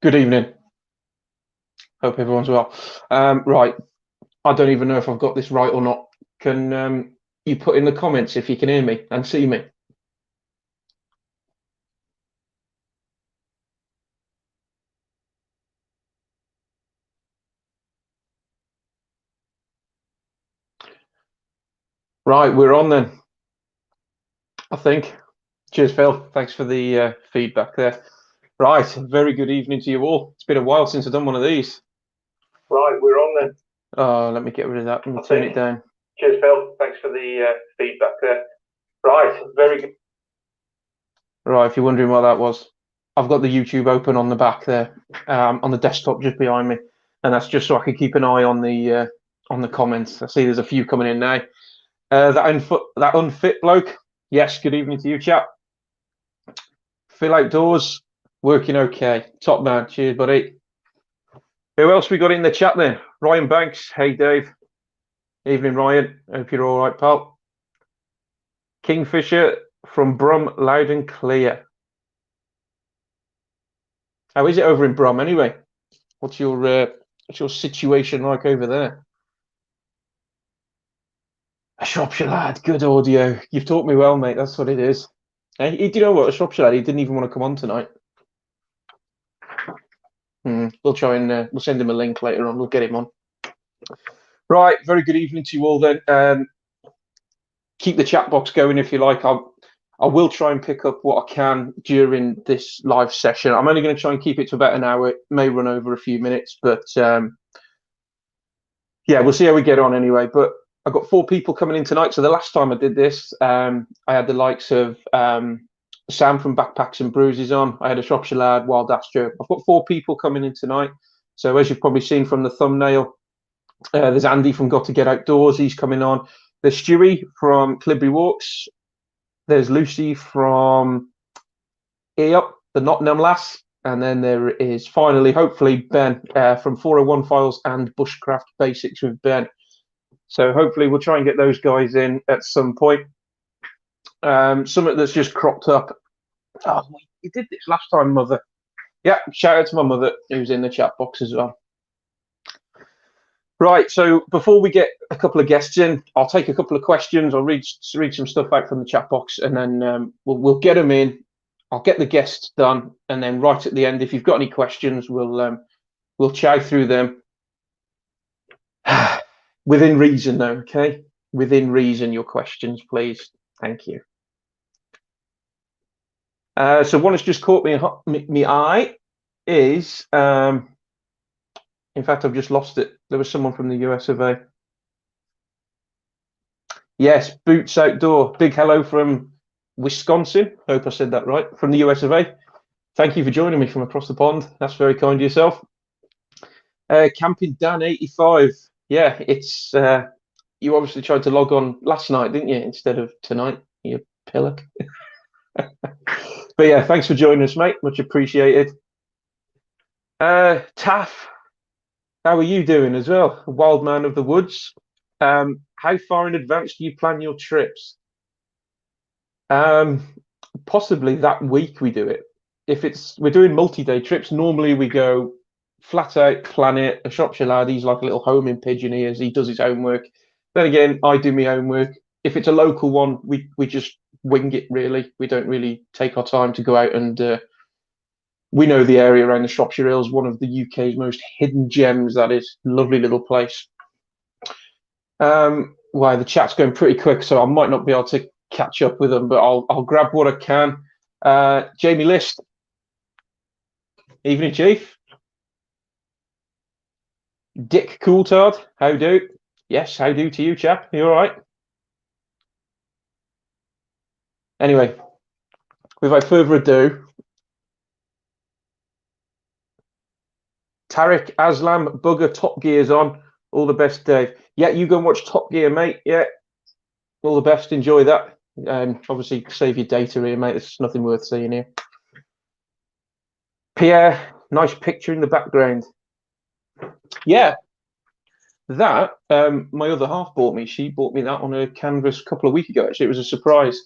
Good evening. Hope everyone's well. Right, I don't even know if I've got this right or not. Can you put in the comments if you can hear me and see me? Right, we're on then, I think. Cheers, Phil. Thanks for the feedback there. Right, very good evening to you all. It's been a while since I've done one of these. Right, we're on then. Let me get rid of that. Let me turn it down. Cheers, Phil. Thanks for the feedback there. Right, very good. Right, if you're wondering what that was, I've got the YouTube open on the back there, on the desktop just behind me, and that's just so I can keep an eye on the comments. I see there's a few coming in now. That unfit bloke. Yes, good evening to you, chap. Phil outdoors, working okay. Top man. Cheers, buddy. Who else we got in the chat then? Ryan Banks. Hey, Dave. Evening, Ryan. Hope you're all right, pal. Kingfisher from Brum, loud and clear. How is it over in Brum anyway? What's your situation like over there? A Shropshire lad, good audio. You've taught me well, mate. That's what it is. Hey, do you know what? A Shropshire lad, he didn't even want to come on tonight. We'll try and we'll send him a link later on. We'll get him on. Right, very good evening to you all then. Keep the chat box going if you like. I will try and pick up what I can during this live session. I'm only going to try and keep it to about an hour. It may run over a few minutes, but yeah, we'll see how we get on anyway. But I've got 4 people coming in tonight. So the last time I did this, I had the likes of Sam from Backpacks and Bruises on. I had a Shropshire lad, Wild Astro. I've got 4 people coming in tonight. So as you've probably seen from the thumbnail, there's Andy from Got to Get Outdoors. He's coming on. There's Stewie from Clibby Walks. There's Lucy from Up, the Nottingham Lass. And then there is finally, hopefully, Ben from 401 Files and Bushcraft Basics with Ben. So hopefully we'll try and get those guys in at some point. Something that's just cropped up. Oh, you did this last time, Mother. Yeah, shout out to my mother who's in the chat box as well. Right, so before we get a couple of guests in, I'll take a couple of questions. I'll read some stuff out from the chat box, and then we'll get them in. I'll get the guests done, and then right at the end, if you've got any questions, we'll chow through them. Within reason, though, okay? Within reason, your questions, please. Thank you. So one has just caught me eye is, in fact, I've just lost it. There was someone from the US of A. Yes, Boots Outdoor. Big hello from Wisconsin. Hope I said that right. From the US of A. Thank you for joining me from across the pond. That's very kind of yourself. Camping Dan 85. Yeah, it's you obviously tried to log on last night, didn't you, instead of tonight, you pillock. But yeah, thanks for joining us, mate. Much appreciated. Taff, how are you doing as well? Wild man of the woods. How far in advance do you plan your trips? Possibly that week we do it. If we're doing multi-day trips, normally we go flat out, plan it. A Shropshire lad, he's like a little home in Pigeon Ears. He does his homework. Then again, I do my homework. If it's a local one, we just wing it, really. We don't really take our time to go out and we know the area around the Shropshire Hills, one of the UK's most hidden gems. That is, lovely little place. Wow, the chat's going pretty quick, so I might not be able to catch up with them, but I'll grab what I can. Jamie List. Evening, Chief. Dick Coulthard, how do? Yes, how do to you, chap? You all right? Anyway, without further ado, Tarek Aslam, Bugger, Top Gear's on. All the best, Dave. Yeah, you go and watch Top Gear, mate. Yeah, all the best. Enjoy that. Obviously, save your data here, mate. There's nothing worth seeing here. Pierre, nice picture in the background. Yeah, that my other half bought me. She bought me that on a canvas a couple of weeks ago. Actually, it was a surprise.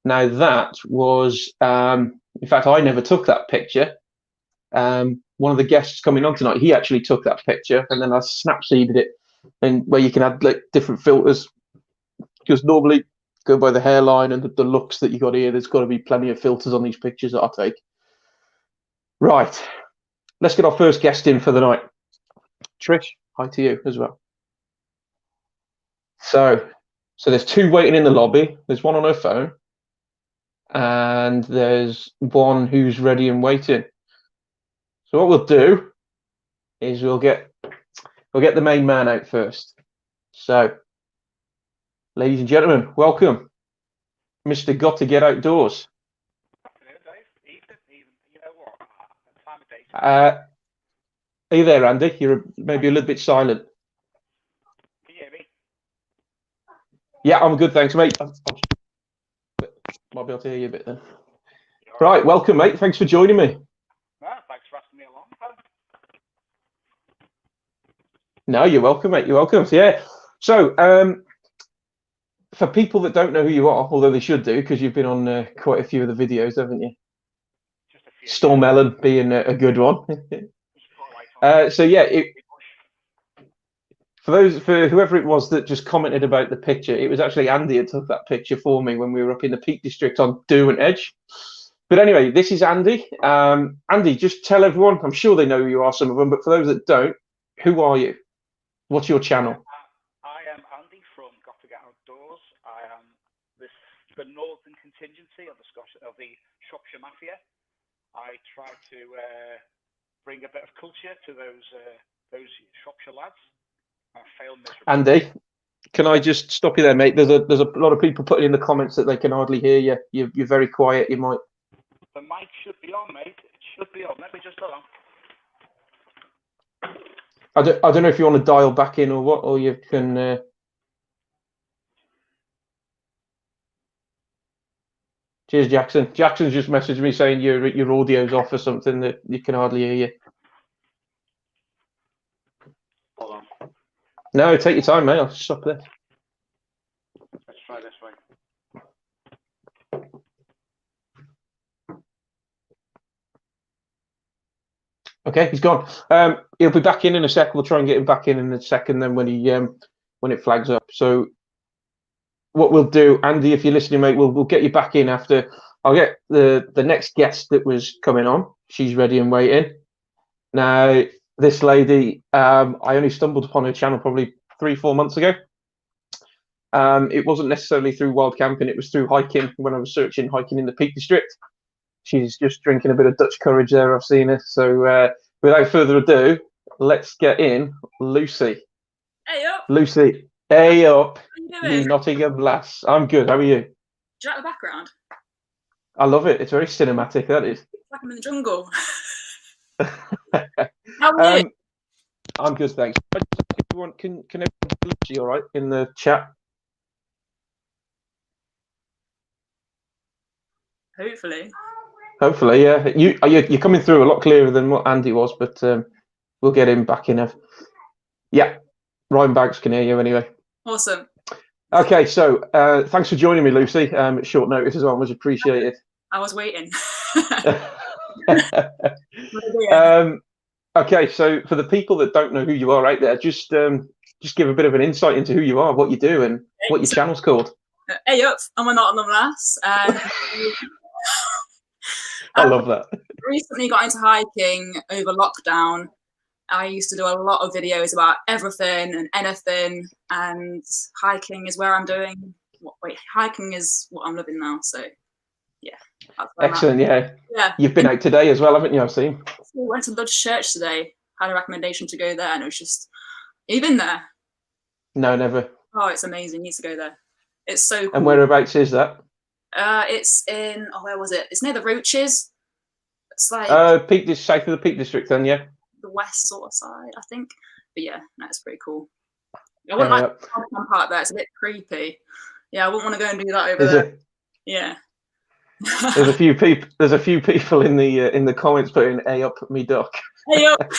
Now that was, in fact, I never took that picture. one of the guests coming on tonight, he actually took that picture, and then I snapseeded it, and where you can add like different filters, because normally go by the hairline and the looks that you got here. There's got to be plenty of filters on these pictures that I take. Right, let's get our first guest in for the night. Trish, hi to you as well. So there's two waiting in the lobby. There's one on her phone, and there's one who's ready and waiting. So what we'll do is we'll get the main man out first. So, ladies and gentlemen, welcome, Mr. Got to Get Outdoors. Afternoon, Dave. Evening. You know what? Time of day. Are you there, Andy? You're maybe a little bit silent. Can you hear me? Yeah, I'm good, thanks, mate. Might be able to hear you a bit then. Right, welcome, mate. Thanks for joining me. Thanks for asking me along. No, you're welcome, mate. You're welcome. Yeah. So, for people that don't know who you are, although they should do, because you've been on quite a few of the videos, haven't you? Just a few. Storm Ellen being a good one. So yeah, for whoever it was that just commented about the picture, it was actually Andy that took that picture for me when we were up in the Peak District on Derwent Edge. But anyway, this is Andy. Andy, just tell everyone, I'm sure they know who you are, some of them, but for those that don't, who are you? What's your channel? I am Andy from Got to Get Outdoors. I am the northern contingency of the Shropshire Mafia. I try to bring a bit of culture to those Shropshire lads. I fail miserably. Andy, can I just stop you there, mate? There's a lot of people putting in the comments that they can hardly hear you. You're very quiet. You might. The mic should be on, mate. It should be on. Let me just hold on. I don't know if you want to dial back in or what, or you can. Cheers, Jackson. Jackson's just messaged me saying your audio's off or something, that you can hardly hear you. Hold on. No, take your time, mate. I'll stop there. Let's try this way. Okay, he's gone. He'll be back in a sec. We'll try and get him back in a second. Then when it flags up. So what we'll do, Andy, if you're listening, mate, we'll get you back in after. I'll get the next guest that was coming on. She's ready and waiting. Now, this lady, I only stumbled upon her channel probably 3-4 months ago. It wasn't necessarily through wild camping. It was through hiking when I was searching hiking in the Peak District. She's just drinking a bit of Dutch courage there. I've seen her. So without further ado, let's get in Lucy. Hey up. Lucy, hey up. How you doing? You Nottingham lass. I'm good. How are you? Do you like the background? I love it. It's very cinematic. That is. It's like I'm in the jungle. How are you? I'm good, thanks. Everyone, can everyone hear Lucy all right in the chat? Hopefully, yeah. You're coming through a lot clearer than what Andy was, but we'll get him back in. Yeah, Ryan Banks can hear you anyway. Awesome. Okay, so thanks for joining me, Lucy. At short notice as well, much appreciated. I was waiting. Okay, so for the people that don't know who you are out there, just give a bit of an insight into who you are, what you do, and what your channel's called. Hey up, I'm a Nottingham lass. I love that. Recently got into hiking over lockdown. I used to do a lot of videos about everything and anything, and hiking is where I'm doing. Hiking is what I'm living now. So, yeah. Excellent. Yeah. Yeah. You've been out today as well, haven't you? I've seen. We went to Lodge Church today. Had a recommendation to go there, and it was just. Have you been there? No, never. Oh, it's amazing. You need to go there. It's so cool. And whereabouts is that? It's in. Oh, where was it? It's near the Roaches. It's like. South of the Peak District, then, yeah. The west sort of side, I think. But yeah, that's pretty cool. I wouldn't like the part there. It's a bit creepy. Yeah, I wouldn't want to go and do that over there. Yeah. There's a few people. There's a few people in the comments putting "A up me duck." Hey up.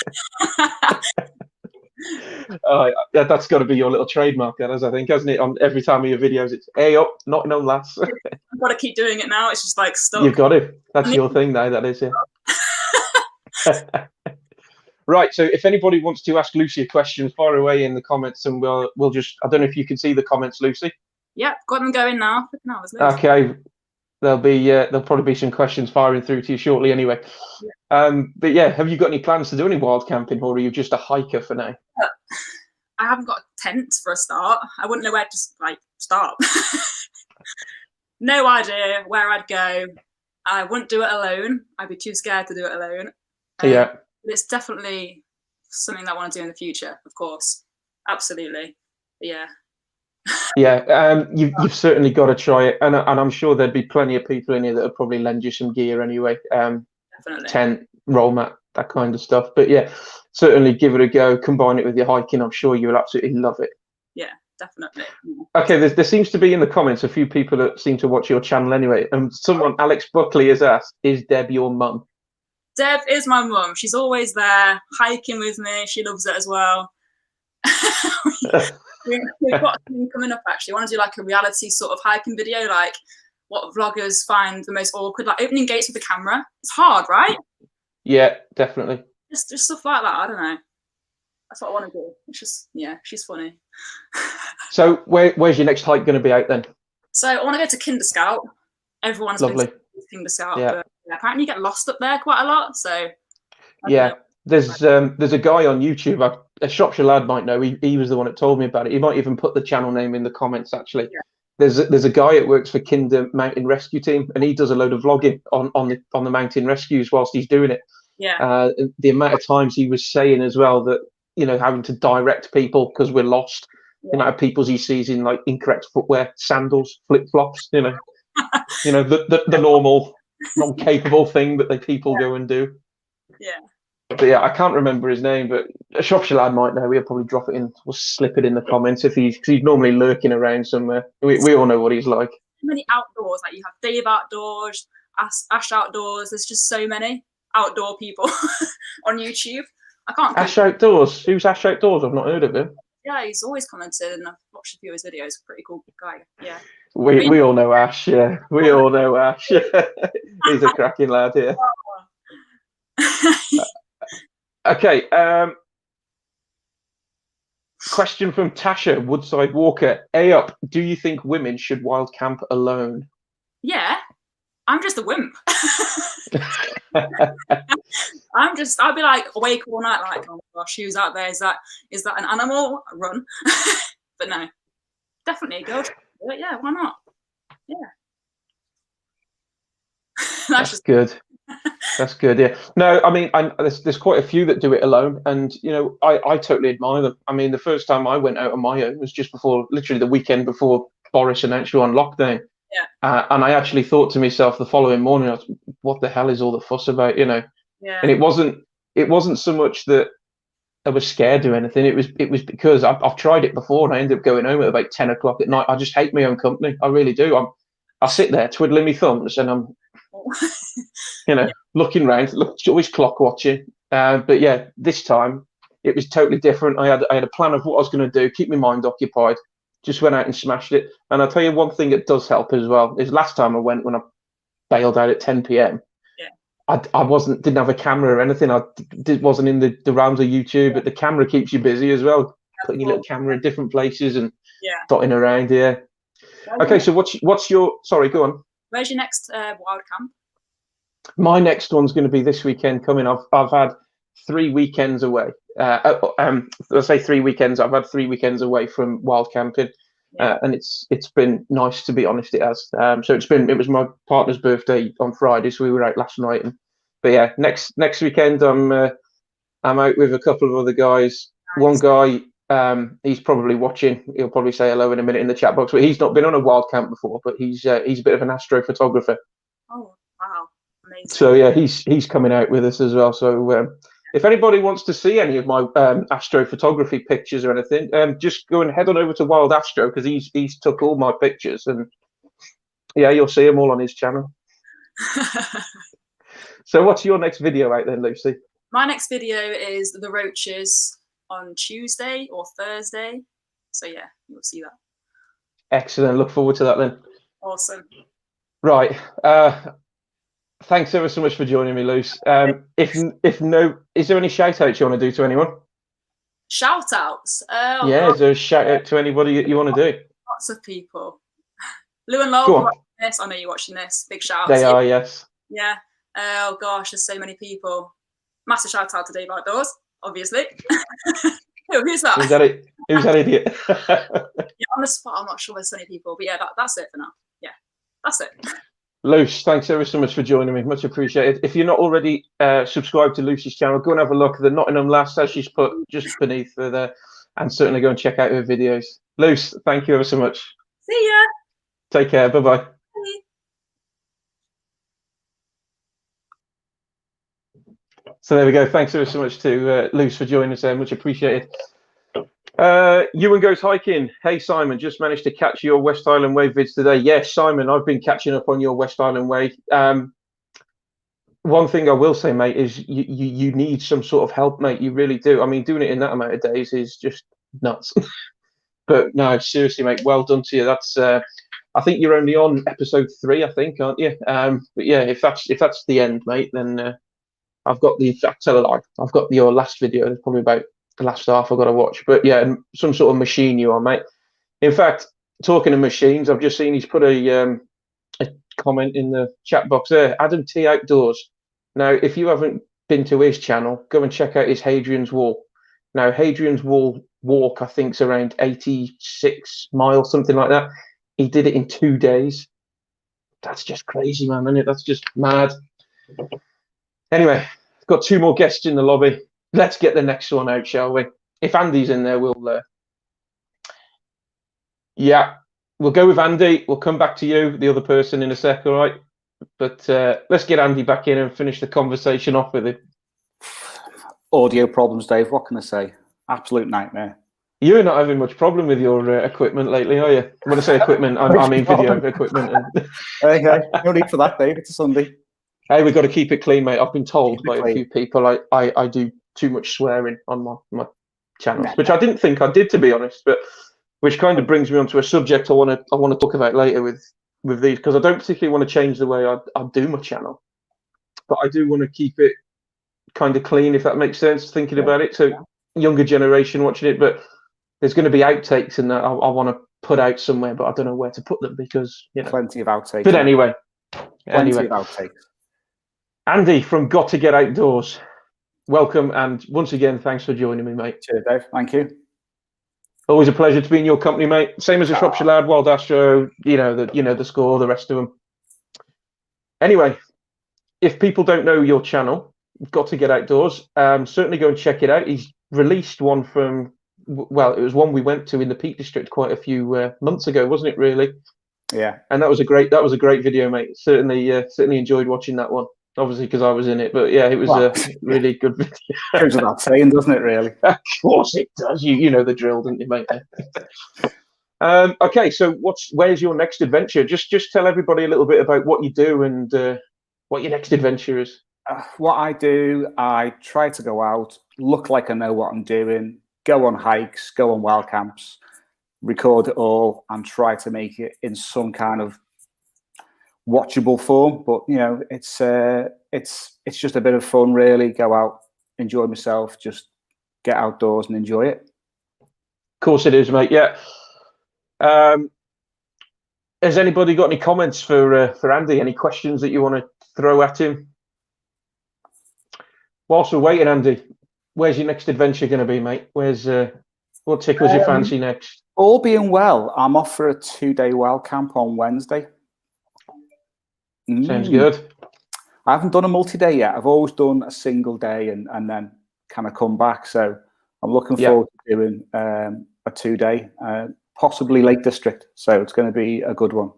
Yeah, that's got to be your little trademark, that is, I think, hasn't it? On every time of your videos, it's "A up, Nottingham lass." I've got to keep doing it now. It's just like stuck. You've got it. That's your thing now. That is, yeah. Right. So if anybody wants to ask Lucy a question, fire away in the comments, and we'll just. I don't know if you can see the comments, Lucy. Yep, got them going now. Okay. There'll probably be some questions firing through to you shortly anyway. Yeah. But yeah, have you got any plans to do any wild camping, or are you just a hiker for now? I haven't got a tent for a start. I wouldn't know where to start. No idea where I'd go. I wouldn't do it alone. I'd be too scared to do it alone. Yeah. But it's definitely something that I want to do in the future, of course. Absolutely. But yeah. Yeah, you've certainly got to try it, and I'm sure there'd be plenty of people in here that would probably lend you some gear anyway. Definitely. Tent, roll mat, that kind of stuff. But yeah, certainly give it a go. Combine it with your hiking. I'm sure you'll absolutely love it. Yeah, definitely. Okay, there seems to be in the comments a few people that seem to watch your channel anyway. And someone, Alex Buckley, has asked, "Is Deb your mum?" Deb is my mum. She's always there, hiking with me. She loves it as well. We've got something coming up actually. I want to do like a reality sort of hiking video, like what vloggers find the most awkward, like opening gates with the camera. It's hard, right? Yeah, definitely. Just stuff like that. I don't know. That's what I want to do. It's just, yeah, she's funny. So where's your next hike going to be out then? So I want to go to Kinder Scout. Everyone's lovely. been to Kinder Scout, Yeah. but apparently you get lost up there quite a lot. So yeah, there's a guy on YouTube. A Shropshire lad might know. He was the one that told me about it. He might even put the channel name in the comments. Actually, yeah. There's a guy that works for Kinder Mountain Rescue Team, and he does a load of vlogging on the mountain rescues whilst he's doing it. Yeah. The amount of times he was saying as well that, you know, having to direct people because we're lost. Yeah. The amount of people he sees in like incorrect footwear, sandals, flip flops. You know, the normal, non-capable thing that people go and do. Yeah. But yeah, I can't remember his name, but a Shropshire lad might know. We'll probably drop it in, we'll slip it in the comments because he's normally lurking around somewhere. We all know what he's like. Many outdoors, like you have Dave Outdoors, Ash Outdoors. There's just so many outdoor people on YouTube. I can't. Ash Outdoors. Who's Ash Outdoors? I've not heard of him. Yeah, he's always commented, and I've watched a few of his videos. Pretty cool guy. Yeah. We all know Ash. Yeah, we all know Ash. He's a cracking lad here. Okay. Question from Tasha Woodside Walker. Up. Do you think women should wild camp alone? Yeah, I'm just a wimp. I'll be like awake all night, like, oh my gosh, who's out there? Is that an animal? Run. But no, definitely a girl. But yeah, why not? Yeah. That's good. That's good. Yeah. No, I mean, there's quite a few that do it alone, and you know, I totally admire them. I mean, the first time I went out on my own was just before, literally the weekend before Boris announced you on lockdown. Yeah. And I actually thought to myself the following morning, what the hell is all the fuss about? You know. Yeah. And it wasn't so much that I was scared or anything. It was because I've tried it before and I ended up going home at about 10 o'clock at night. I just hate my own company. I really do. I sit there twiddling my thumbs and I'm, you know, looking around, always clock watching. But yeah, this time it was totally different. I had a plan of what I was going to do, keep my mind occupied. Just went out and smashed it. And I'll tell you one thing that does help as well is last time I went when I bailed out at 10 p.m. I didn't have a camera or anything. Wasn't in the realms of YouTube, but the camera keeps you busy as well. Putting your little camera in different places and dotting around. Yeah. Okay, so what's your? Sorry, go on. Where's your next wild camp? My next one's going to be this weekend coming. I've had 3 weekends away. Let's say 3 weekends. I've had 3 weekends away from wild camping, and it's been nice, to be honest. It has. So it was my partner's birthday on Friday, so we were out last night. But yeah, next weekend I'm out with a couple of other guys. Nice. One guy, he's probably watching. He'll probably say hello in a minute in the chat box. But he's not been on a wild camp before. But he's a bit of an astrophotographer. Oh wow, amazing! So yeah, he's coming out with us as well. So if anybody wants to see any of my astrophotography pictures or anything, just go and head on over to Wild Astro because he's took all my pictures and yeah, you'll see them all on his channel. So what's your next video out then, Lucy? My next video is the roaches on Tuesday or Thursday. So yeah, you'll see that. Excellent. Look forward to that then. Awesome. Right. thanks ever so much for joining me, Luce. If no, is there any shout outs you want to do to anyone? Shout outs. Oh, Yeah, God, is there a shout out to anybody you want to do? lots of people. Lou and Lowell, Go if on. you're watching this, I know you're watching this. Big shout out They to you. are, yes. Yeah. Oh gosh, there's so many people. Massive shout out to Dave Outdoors, obviously. Who's that? Who's that? Who's that idiot? Yeah, on the spot, I'm not sure there's so many people, but yeah, that's it for now. Yeah, that's it. Luce, thanks ever so much for joining me. Much appreciated. If you're not already subscribed to Lucy's channel, go and have a look at the Nottingham Lass as she's put just beneath her there, and certainly go and check out her videos. Luce, thank you ever so much. See ya. Take care. Bye-bye. Bye. So there we go. Thanks ever so much to Luce for joining us there. Much appreciated. Ewan Goes Hiking. Hey, Simon, just managed to catch your West Island Way vids today. Yes, Simon, I've been catching up on your West Island Way. One thing I will say, mate, is you need some sort of help, mate. You really do. I mean, doing it in that amount of days is just nuts. But no, seriously, mate, well done to you. That's I think you're only on episode 3, I think, aren't you? But yeah, if that's the end, mate, then I've got I've got your last video. There's probably about the last half I've got to watch. But yeah, some sort of machine you are, mate. In fact, talking of machines, I've just seen he's put a comment in the chat box there. Adam T Outdoors. Now, if you haven't been to his channel, go and check out his Hadrian's Wall. Now, Hadrian's Wall walk, I think, is around 86 miles, something like that. He did it in 2 days. That's just crazy, man, isn't it? That's just mad. Anyway, got 2 more guests in the lobby. Let's get the next one out, shall we? If Andy's in there, we'll yeah, we'll go with Andy. We'll come back to you, the other person, in a sec, all right? But let's get Andy back in and finish the conversation off with him. Audio problems, Dave. What can I say? Absolute nightmare. You're not having much problem with your equipment lately, are you? When I say equipment, I mean video equipment. Okay, no need for that, Dave. It's a Sunday. Hey, we've got to keep it clean, mate. I've been told by a clean. few people I do too much swearing on my channels, which I didn't think I did, to be honest. But which kind of brings me onto a subject I want to talk about later with these, because I don't particularly want to change the way I do my channel, but I do want to keep it kind of clean, if that makes sense. Thinking about it, so younger generation watching it, but there's going to be outtakes and that I want to put out somewhere, but I don't know where to put them because Plenty of outtakes. But anyway, Plenty of outtakes. Andy from Got to Get Outdoors, welcome, and once again, thanks for joining me, mate. Cheers, Dave. Thank you. Always a pleasure to be in your company, mate. Same as the Shropshire Lad, Wild Astro, the score, the rest of them. Anyway, if people don't know your channel, Got to Get Outdoors, certainly go and check it out. He's released one from, well, it was one we went to in the Peak District quite a few months ago, wasn't it? Really? Yeah. And that was a great video, mate. Certainly enjoyed watching that one. Obviously, because I was in it, but yeah, it was a really good video. Goes without saying, doesn't it? Really? Of course it does. You know the drill, don't you, mate? Okay, so where's your next adventure? Just tell everybody a little bit about what you do and what your next adventure is. What I do, I try to go out, look like I know what I'm doing, go on hikes, go on wild camps, record it all, and try to make it in some kind of watchable form. But it's just a bit of fun, really. Go out, enjoy myself, just get outdoors and enjoy it. Of course it is, mate. Yeah. Has anybody got any comments for Andy? Any questions that you want to throw at him? Whilst we're waiting, Andy, where's your next adventure going to be, mate? What tickles your fancy next? All being well, I'm off for a 2-day wild camp on Wednesday. Sounds good. I haven't done a multi-day yet. I've always done a single day and then kind of come back. So I'm looking forward to doing a 2-day, possibly Lake District. So it's going to be a good one,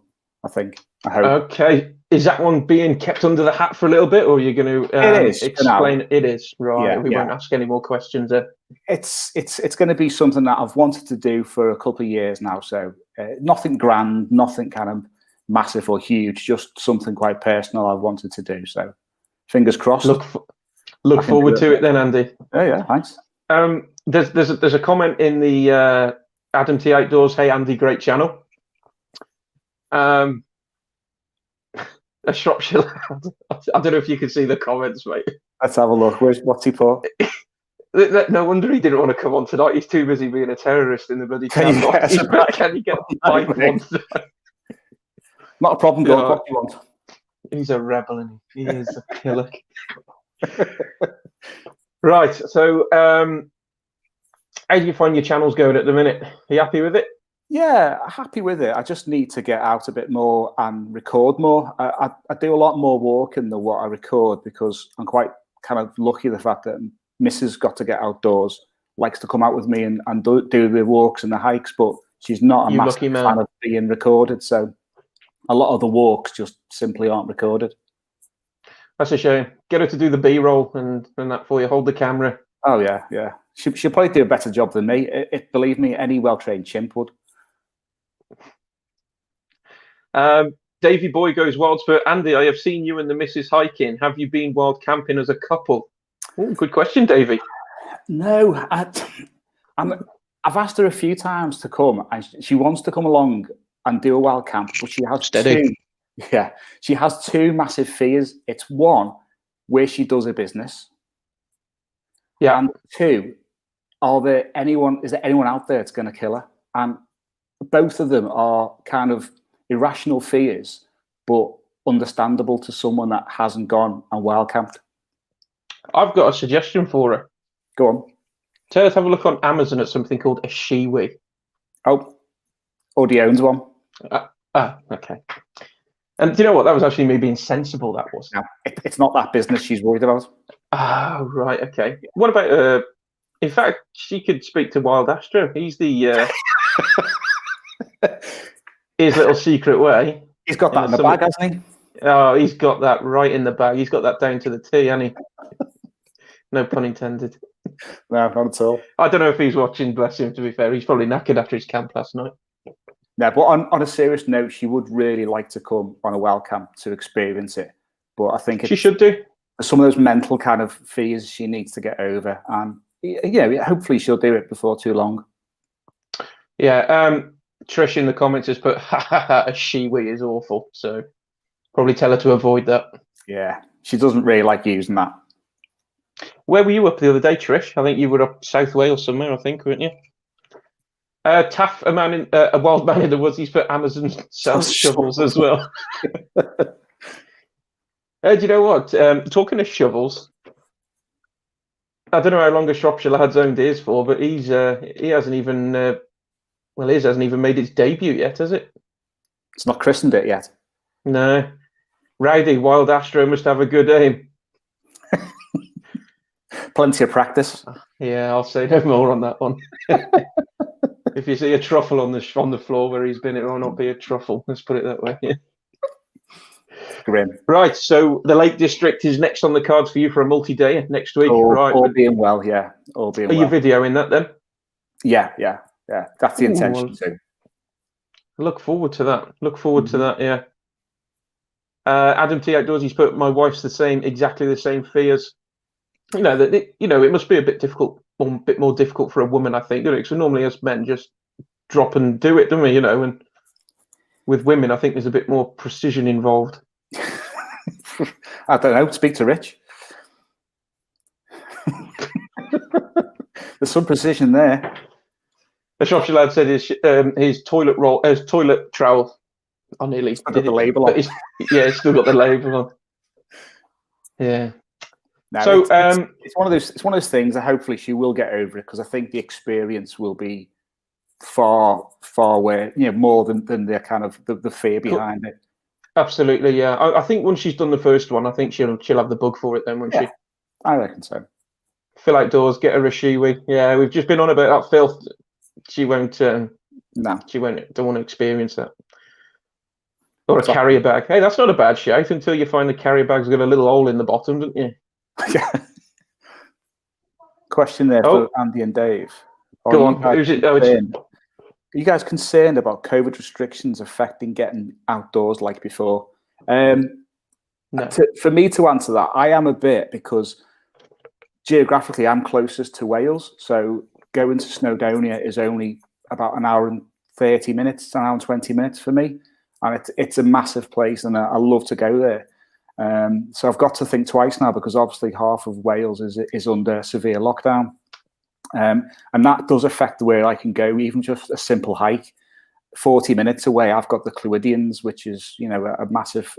I think. I hope. Okay. Is that one being kept under the hat for a little bit, or are you going to explain? It is, right. We won't ask any more questions then. It's going to be something that I've wanted to do for a couple of years now. So nothing grand, nothing kind of massive or huge, just something quite personal I've wanted to do. So fingers crossed. Look forward to it then, Andy. Oh yeah, thanks. There's a comment in the Adam T Outdoors. Hey Andy, great channel. A Shropshire lad. I don't know if you can see the comments, mate. Let's have a look. What's he put? No wonder he didn't want to come on tonight. He's too busy being a terrorist in the bloody Can you chat box. get us a Can you get a Right, bike mate. once? Not a problem, Yeah. God. What do you want? He's a rebel, and he is a killer. Right. So, how do you find your channels going at the minute? Are you happy with it? Yeah, happy with it. I just need to get out a bit more and record more. I do a lot more walking than what I record because I'm quite kind of lucky the fact that Mrs. got to get outdoors, likes to come out with me and do the walks and the hikes, but she's not a You massive lucky man. fan of being recorded. So a lot of the walks just simply aren't recorded. That's a shame. Get her to do the B-roll and that for you. Hold the camera. Oh, yeah, yeah. She'll probably do a better job than me. Believe me, any well-trained chimp would. Davy Boy goes wild for Andy. I have seen you and the missus hiking. Have you been wild camping as a couple? Ooh, good question, Davy. No, I've asked her a few times to come, and she wants to come along and do a wild camp, but she has Steady. two. Yeah, she has two massive fears. It's one, where she does her business, Yeah. and two, is there anyone out there that's going to kill her? And both of them are kind of irrational fears, but understandable to someone that hasn't gone and wild camped. I've got a suggestion for her. Go on. Tell her to have a look on Amazon at something called a shiwi. Oh, already owns one. Okay. And do you know what? That was actually me being sensible, that was. No, it's not that business she's worried about. Oh, right, okay. What about, in fact, she could speak to Wild Astro. He's the, his little secret way. He's got that in the bag, hasn't he? Oh, he's got that right in the bag. He's got that down to the T, hasn't he? No pun intended. No, not at all. I don't know if he's watching, bless him, to be fair. He's probably knackered after his camp last night. No, but on a serious note, she would really like to come on a wild camp to experience it. But I think She should do. Some of those mental kind of fears she needs to get over. And yeah, hopefully she'll do it before too long. Yeah, Trish in the comments has put, ha ha ha, a shiwi is awful. So probably tell her to avoid that. Yeah, she doesn't really like using that. Where were you up the other day, Trish? I think you were up South Wales somewhere, I think, weren't you? Taff, a wild man in the woods, he's put Amazon sells shovels as well. Do you know what? Talking of shovels, I don't know how long a Shropshire lad's owned his for, but he hasn't even his hasn't even made its debut yet, has it? It's not christened it yet. No. Rowdy, Wild Astro must have a good aim. Plenty of practice. Yeah, I'll say no more on that one. If you see a truffle on the floor where he's been, it will not be a truffle. Let's put it that way. Yeah. Grim. Right, so the Lake District is next on the cards for you for a multi-day next week. All being well, yeah. All being well. Are you videoing that then? Yeah. That's the intention too. Look forward to that. Yeah. Adam T Outdoors, he's put, my wife's exactly the same fears. You know that it must be a bit more difficult for a woman, I think, because normally as men just drop and do it, don't we? And with women, I think there's a bit more precision involved. I don't know. Speak to Rich. There's some precision there. The Shropshire lad said his toilet trowel. I nearly got the label on. It's still got the label on. Yeah. No, so it's one of those things that hopefully she will get over it, because I think the experience will be far away, more than the kind of the fear behind it. Absolutely, yeah. I think once she's done the first one, I think she'll have the bug for it then, won't she? I reckon so. Phil Outdoors, get her a shiwi. Yeah, we've just been on about that, Phil. She won't. No, she won't. Don't want to experience that. Or a carrier bag. Hey, that's not a bad shout until you find the carrier bag's got a little hole in the bottom, don't you? Question there for Andy and Dave. Go on. Are you guys concerned about COVID restrictions affecting getting outdoors like before? No. For me to answer that, I am a bit, because geographically I'm closest to Wales, so going to Snowdonia is only about an hour and 30 minutes, an hour and 20 minutes for me. and it's a massive place, and I love to go there. So I've got to think twice now, because obviously half of Wales is under severe lockdown, and that does affect where I can go. Even just a simple hike, 40 minutes away, I've got the Clwydians, which is, you know, a massive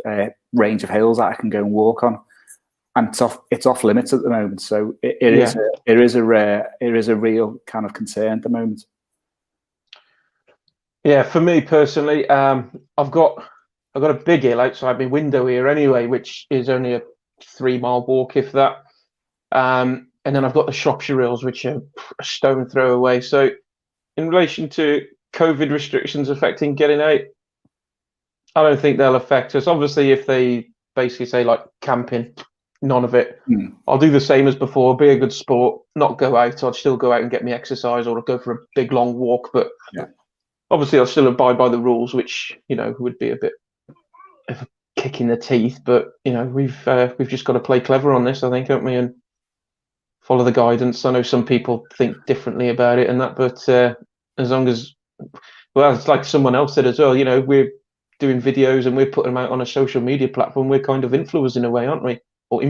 range of hills that I can go and walk on, and it's off limits at the moment. So it is a real kind of concern at the moment. Yeah, for me personally, I've got a big hill outside my window here anyway, which is only a 3-mile walk, if that. And then I've got the Shropshire Hills, which are a stone throw away. So in relation to COVID restrictions affecting getting out, I don't think they'll affect us. Obviously, if they basically say like camping, none of it. I'll do the same as before, be a good sport, not go out. I'd still go out and get me exercise, or go for a big long walk. But obviously, I'll still abide by the rules, which, you know, would be a bit of a kick in the teeth. But, you know, we've just got to play clever on this, I think, haven't we? And follow the guidance. I know some people think differently about it and that, but as long as, well, it's like someone else said as well, you know, we're doing videos and we're putting them out on a social media platform. We're kind of influencers in a way, aren't we? Or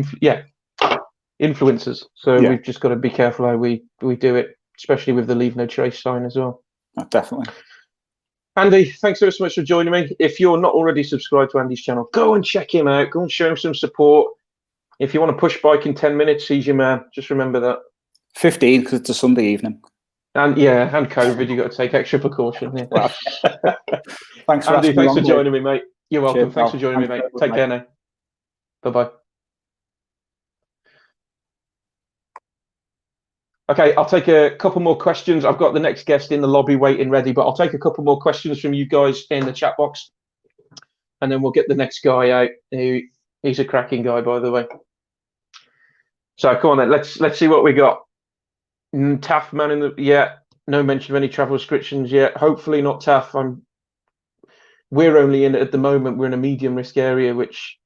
influencers. So we've just got to be careful how we do it, especially with the Leave No Trace sign as well. Definitely. Andy, thanks so much for joining me. If you're not already subscribed to Andy's channel, go and check him out. Go and show him some support. If you want to push bike in 10 minutes, he's your man. Just remember that. 15, because it's a Sunday evening. And and COVID, you've got to take extra precaution. Yeah. Well, thanks for Andy, thanks for joining me, mate. You're welcome. Cheers, thanks for joining me, mate. Take care now. Bye-bye. Okay, I'll take a couple more questions. I've got the next guest in the lobby waiting ready, but I'll take a couple more questions from you guys in the chat box, and then we'll get the next guy out. He's a cracking guy, by the way. So come on then, let's see what we got. Taff man in the no mention of any travel restrictions yet. Hopefully not Taff. We're only in at the moment. We're in a medium risk area, which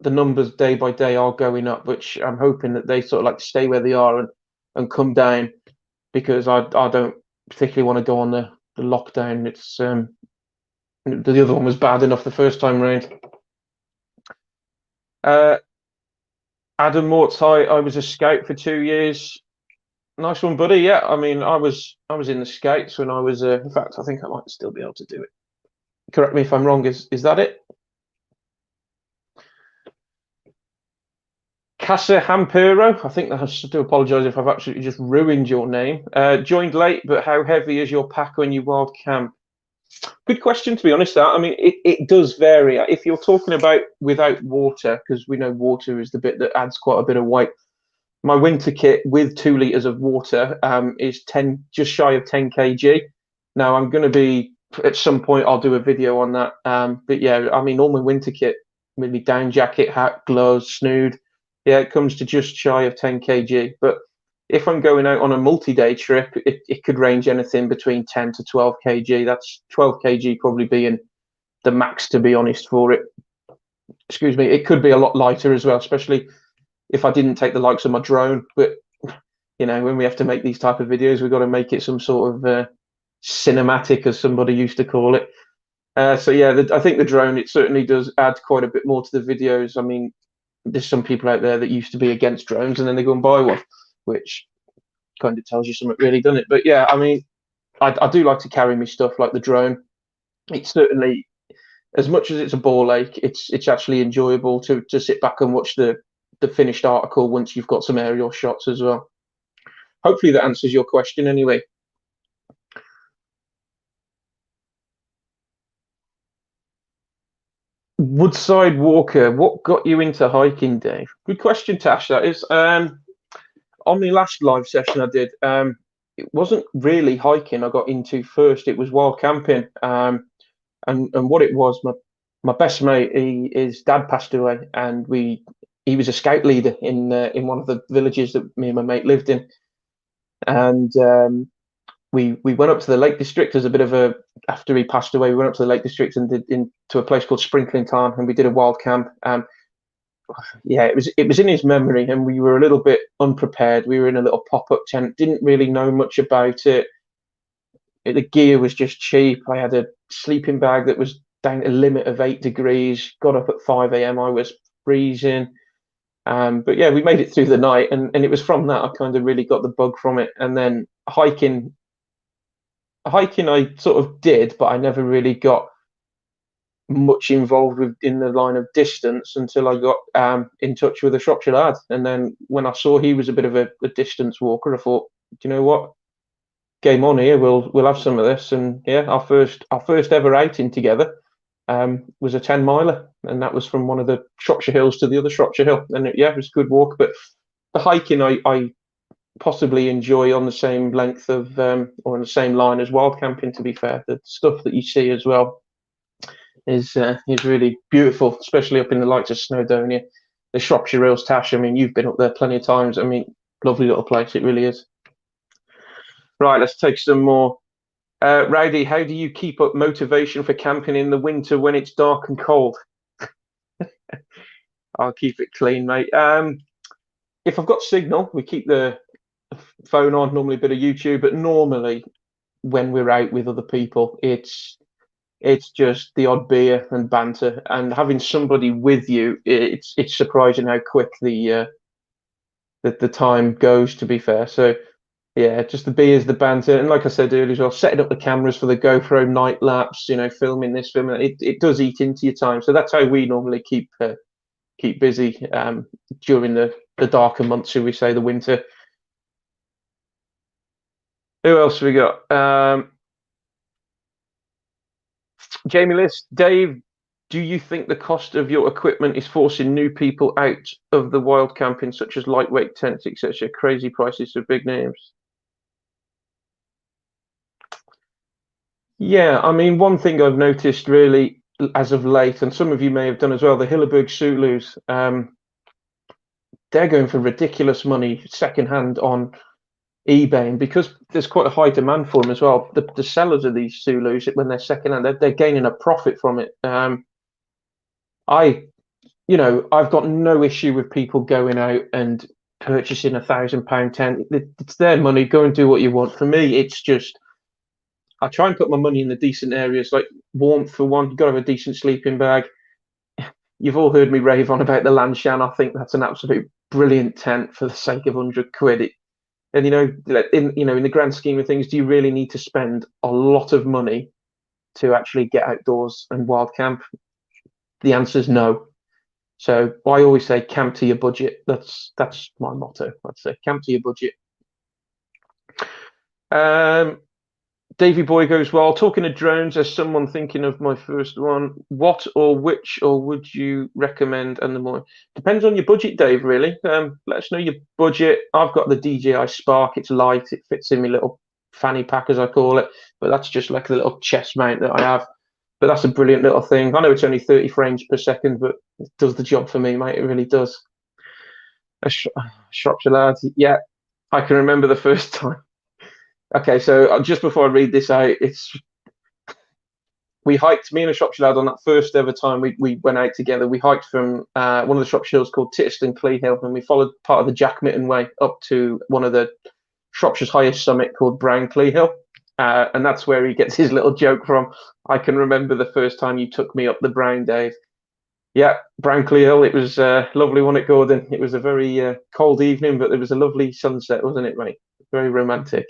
the numbers day by day are going up. Which I'm hoping that they sort of like stay where they are and come down, because I don't particularly want to go on the lockdown. It's the other one was bad enough the first time round. Adam Mortz, hi. I was a scout for 2 years. Nice one, buddy. Yeah, I mean, I was in the Scouts when I was. In fact, I think I might still be able to do it. Correct me if I'm wrong. Is that it? Casa Hampero. I think I do apologise if I've absolutely just ruined your name. Joined late, but how heavy is your pack when you wild camp? Good question, to be honest. I mean, it does vary. If you're talking about without water, because we know water is the bit that adds quite a bit of weight. My winter kit with 2 litres of water is just shy of 10 kg. Now I'm going to be, at some point, I'll do a video on that. But yeah, I mean, all my winter kit, with my down jacket, hat, gloves, snood, it comes to just shy of 10 kg. But if I'm going out on a multi-day trip, it could range anything between 10 to 12 kg. That's 12 kg probably being the max, to be honest, for it. Excuse me. It could be a lot lighter as well, especially if I didn't take the likes of my drone. But, you know, when we have to make these type of videos, we've got to make it some sort of cinematic, as somebody used to call it. So, yeah, I think the drone, it certainly does add quite a bit more to the videos. I mean, there's some people out there that used to be against drones and then they go and buy one, which kind of tells you something really, doesn't it? But, yeah, I mean, I do like to carry me stuff like the drone. It's certainly, as much as it's a ball ache, it's actually enjoyable to sit back and watch the finished article once you've got some aerial shots as well. Hopefully that answers your question anyway. Woodside Walker, what got you into hiking, Dave? Good question, Tash, that is. On the last live session I did, it wasn't really hiking I got into first, it was wild camping. And what it was, my best mate, his dad passed away, and he was a scout leader in one of the villages that me and my mate lived in, and we went up to the Lake District as a bit of a, after he passed away, we went up to the Lake District and did into a place called Sprinkling Tarn, and we did a wild camp. Yeah, it was in his memory, and we were a little bit unprepared. We were in a little pop-up tent, didn't really know much about it. The gear was just cheap. I had a sleeping bag that was down to a limit of 8 degrees. Got up at 5 a.m. I was freezing. But yeah, we made it through the night, and it was from that I kind of really got the bug from it. And then hiking I sort of did, but I never really got much involved with in the line of distance until I got in touch with a Shropshire lad. And then when I saw he was a bit of a distance walker, I thought, do you know what? Game on here. We'll have some of this. And yeah, our first ever outing together was a 10 miler, and that was from one of the Shropshire hills to the other Shropshire hill. And yeah, it was a good walk. But the hiking I possibly enjoy on the same length of or on the same line as wild camping. To be fair, the stuff that you see as well is really beautiful, especially up in the likes of Snowdonia, the Shropshire Hills, Tash. I mean, you've been up there plenty of times. I mean, lovely little place, it really is. Right, let's take some more. Rowdy, how do you keep up motivation for camping in the winter when it's dark and cold? I'll keep it clean, mate. If I've got signal, we keep the phone on, normally a bit of YouTube, but normally when we're out with other people, it's just the odd beer and banter, and having somebody with you, it's surprising how quick the time goes, to be fair. So yeah, just the beers, the banter, and like I said earlier as well, setting up the cameras for the GoPro night lapse, filming this, filming that, it does eat into your time. So that's how we normally keep busy during the darker months, shall we say, the winter. Who else have we got? Jamie List, Dave, do you think the cost of your equipment is forcing new people out of the wild camping, such as lightweight tents, etc.? Crazy prices for big names. Yeah, I mean, one thing I've noticed really as of late, and some of you may have done as well, the Hilleberg Sulus, they're going for ridiculous money secondhand on eBay, and because there's quite a high demand for them as well, the sellers of these Sulus, when they're secondhand, they're gaining a profit from it. I've got no issue with people going out and purchasing £1,000 tent. It's their money. Go and do what you want. For me, it's just I try and put my money in the decent areas, like warmth for one. You've got to have a decent sleeping bag. You've all heard me rave on about the Lanshan. I think that's an absolute brilliant tent for the sake of £100. And in the grand scheme of things, do you really need to spend a lot of money to actually get outdoors and wild camp? The answer is no. So I always say camp to your budget. That's my motto. I'd say camp to your budget. Davey Boy goes, well, talking of drones, as someone thinking of my first one, what or which or would you recommend? And the more depends on your budget, Dave, really. Let us know your budget. I've got the DJI Spark. It's light. It fits in my little fanny pack, as I call it. But that's just like a little chest mount that I have. But that's a brilliant little thing. I know it's only 30 frames per second, but it does the job for me, mate. It really does. Shropshire lads. Yeah, I can remember the first time. Okay, so just before I read this out, we hiked, me and a Shropshire lad, on that first ever time we went out together. We hiked from one of the Shropshire hills called Titterston Clee Hill, and we followed part of the Jack Mitten Way up to one of the Shropshire's highest summit called Brown Clee Hill. And that's where he gets his little joke from. I can remember the first time you took me up the Brown, Dave. Yeah, Brown Clee Hill. It was a lovely one at Gordon. It was a very cold evening, but there was a lovely sunset, wasn't it, mate? Very romantic.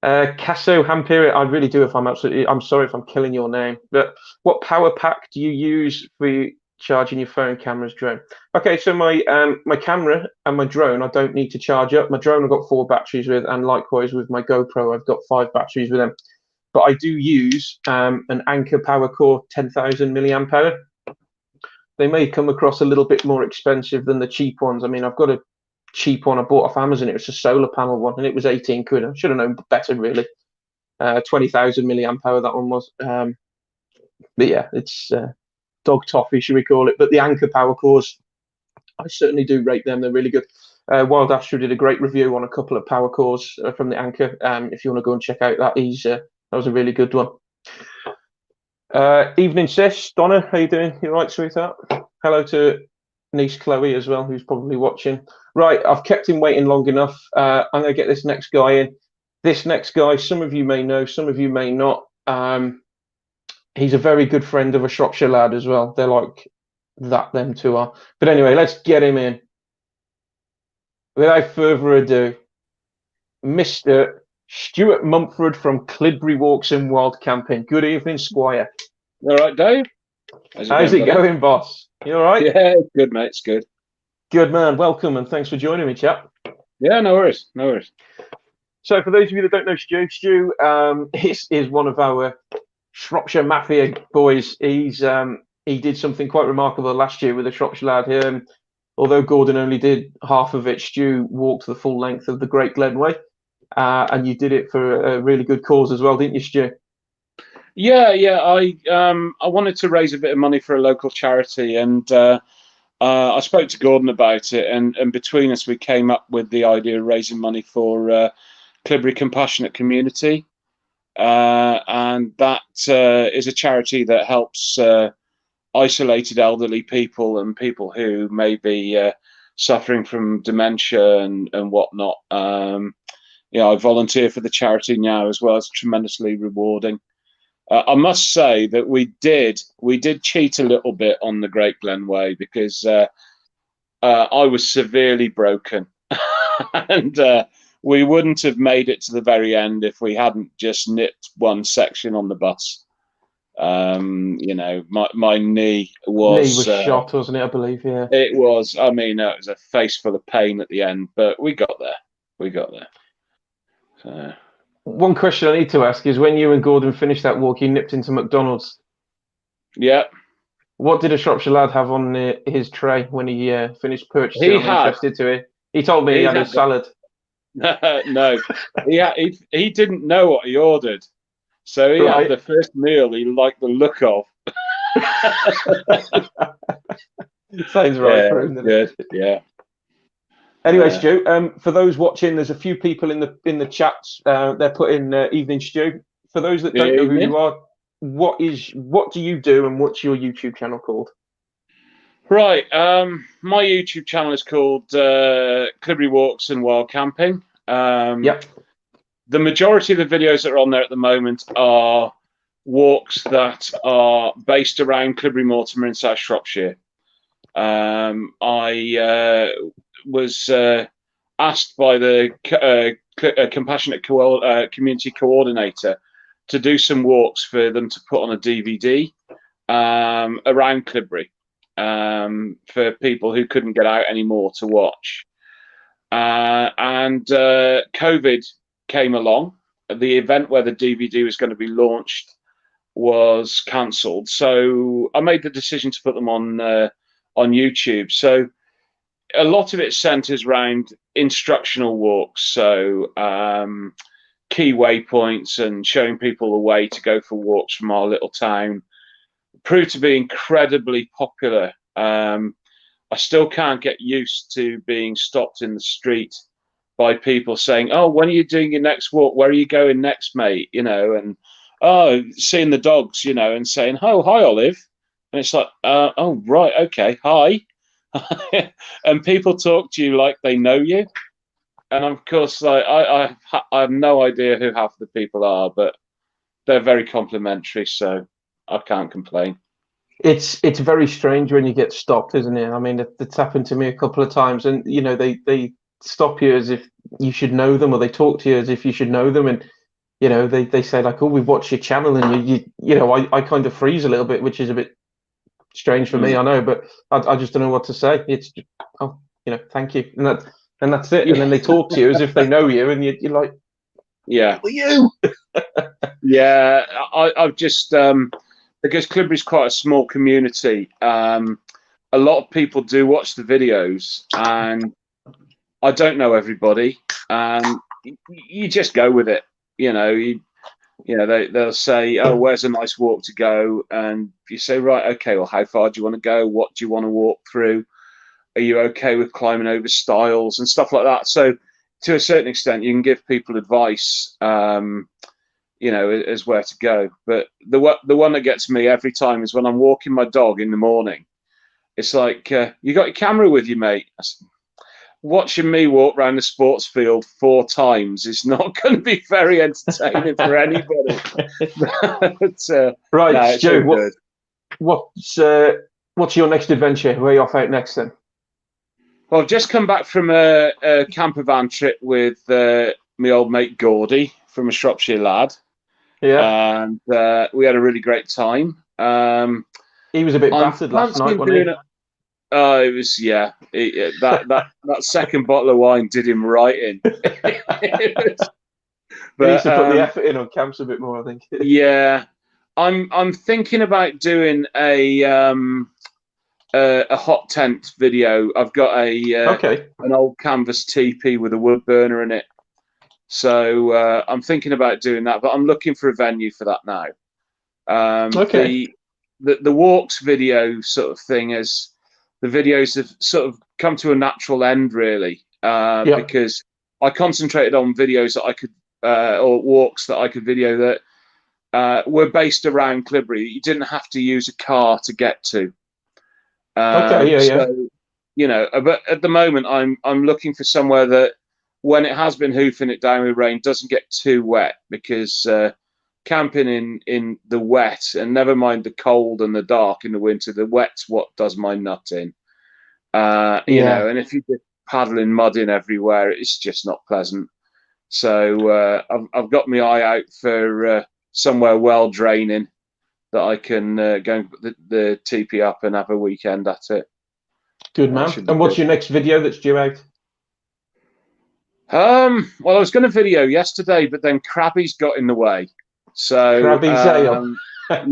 Casso Hampiri, I really do. I'm sorry if I'm killing your name. But what power pack do you use for charging your phone, cameras, drone? Okay, so my camera and my drone, I don't need to charge up. My drone I've got 4 batteries with, and likewise with my GoPro, I've got 5 batteries with them. But I do use an Anker Power Core 10,000 milliamp hour. They may come across a little bit more expensive than the cheap ones. I mean, I've got a cheap one I bought off Amazon. It was a solar panel one, and it was 18 quid. I should have known better, really. 20,000 milliamp hour that one was. But yeah, it's dog toffee, should we call it? But the Anker Power Cores, I certainly do rate them. They're really good. Wild Astro did a great review on a couple of power cores from the Anker. If you want to go and check out that, that was a really good one. Evening, sis. Donna, how you doing? You all right, sweetheart? Hello to niece Chloe as well, who's probably watching. Right, I've kept him waiting long enough. I'm going to get this next guy in. This next guy, some of you may know, some of you may not. he's a very good friend of a Shropshire lad as well. They're like that, them two are. But anyway, let's get him in. Without further ado, Mr. Stuart Mumford from Clidbury Walks and Wild Camping. Good evening, Squire. All right, Dave. How's it going, boss? You all right? Yeah, it's good, mate. It's good. Good, man. Welcome, and thanks for joining me, chap. Yeah, no worries. No worries. So, for those of you that don't know Stu is one of our Shropshire Mafia boys. He did something quite remarkable last year with a Shropshire lad here. Although Gordon only did half of it, Stu walked the full length of the Great Glenway, and you did it for a really good cause as well, didn't you, Stu? Yeah. I wanted to raise a bit of money for a local charity, and I spoke to Gordon about it, and between us, we came up with the idea of raising money for Clidbury Compassionate Community, and that is a charity that helps isolated elderly people and people who may be suffering from dementia and whatnot. I volunteer for the charity now as well. It's tremendously rewarding. I must say that we did cheat a little bit on the Great Glenway because I was severely broken, and we wouldn't have made it to the very end if we hadn't just nipped one section on the bus. My knee was shot, wasn't it? I believe, yeah. It was. I mean, it was a face full of pain at the end, but we got there. So. One question I need to ask is, when you and Gordon finished that walk, you nipped into McDonald's. Yeah. What did a Shropshire lad have on his tray when he finished purchasing? I'm interested to hear. He told me he had a salad. No, he didn't know what he ordered. So he had the first meal he liked the look of. Sounds right for him. Good. Yeah. Anyway, Stu, for those watching, there's a few people in the chats. They're putting evening, Stu. For those that don't know who you are, what do you do, and what's your YouTube channel called? Right. My YouTube channel is called Clidbury Walks and Wild Camping. Yep. The majority of the videos that are on there at the moment are walks that are based around Clidbury Mortimer in South Shropshire. I was asked by the Compassionate Community Coordinator to do some walks for them to put on a DVD around Clidbury for people who couldn't get out anymore to watch. And COVID came along. The event where the DVD was going to be launched was cancelled, so I made the decision to put them on YouTube. So a lot of it centers around instructional walks, so key waypoints and showing people the way to go for walks from our little town. Proved to be incredibly popular. I still can't get used to being stopped in the street by people saying, "Oh, when are you doing your next walk? Where are you going next, mate?" And seeing the dogs, and saying, "Oh, hi, Olive," and it's like, "Oh, right, okay, hi," and people talk to you like they know you, and of course, like I have no idea who half the people are, but they're very complimentary, so I can't complain. It's very strange when you get stopped, isn't it? I mean, it's happened to me a couple of times, and they stop you as if you should know them, or they talk to you as if you should know them, and they say like, "Oh, we've watched your channel," and I kind of freeze a little bit, which is a bit strange for me, I know, but I just don't know what to say. It's just, thank you, and that's it. And then they talk to you as if they know you, and you're like, "Yeah, who are you?" Yeah, I've just because Clidbury's quite a small community. A lot of people do watch the videos, and I don't know everybody, and you just go with it. They'll say, "Oh, where's a nice walk to go?" And you say, "Right, okay. Well, how far do you want to go? What do you want to walk through? Are you okay with climbing over stiles and stuff like that?" So, to a certain extent, you can give people advice, as where to go. But the one that gets me every time is when I'm walking my dog in the morning. It's like, "You got your camera with you, mate?" watching me walk around the sports field 4 times is not going to be very entertaining for anybody. But, Right, no, it's Stu, all good. what's your next adventure? Where are you off out next then? Well, I've just come back from a camper van trip with my old mate Gordy from a Shropshire lad. Yeah. And we had a really great time. He was a bit I'm battered last night, fancying wasn't he? doing it was, yeah. That second bottle of wine did him right in. He needs to put the effort in on camps a bit more, I think. Yeah, I'm thinking about doing a hot tent video. I've got an old canvas teepee with a wood burner in it, so I'm thinking about doing that. But I'm looking for a venue for that now. The walks video sort of thing is the videos have sort of come to a natural end, really, because I concentrated on videos that I could or walks that I could video that were based around Clibberry. You didn't have to use a car to get to. So, you know, but at the moment, I'm looking for somewhere that, when it has been hoofing it down with rain, doesn't get too wet, because camping in the wet, and never mind the cold and the dark in the winter, the wet's what does my nut in. You know, and if you're just paddling mud in everywhere, it's just not pleasant. So I've got my eye out for somewhere well draining that I can go and put the teepee up and have a weekend at it. Good man. And what's your next video that's due out? Well, I was going to video yesterday, but then Krabby's got in the way. So Krabby's ale.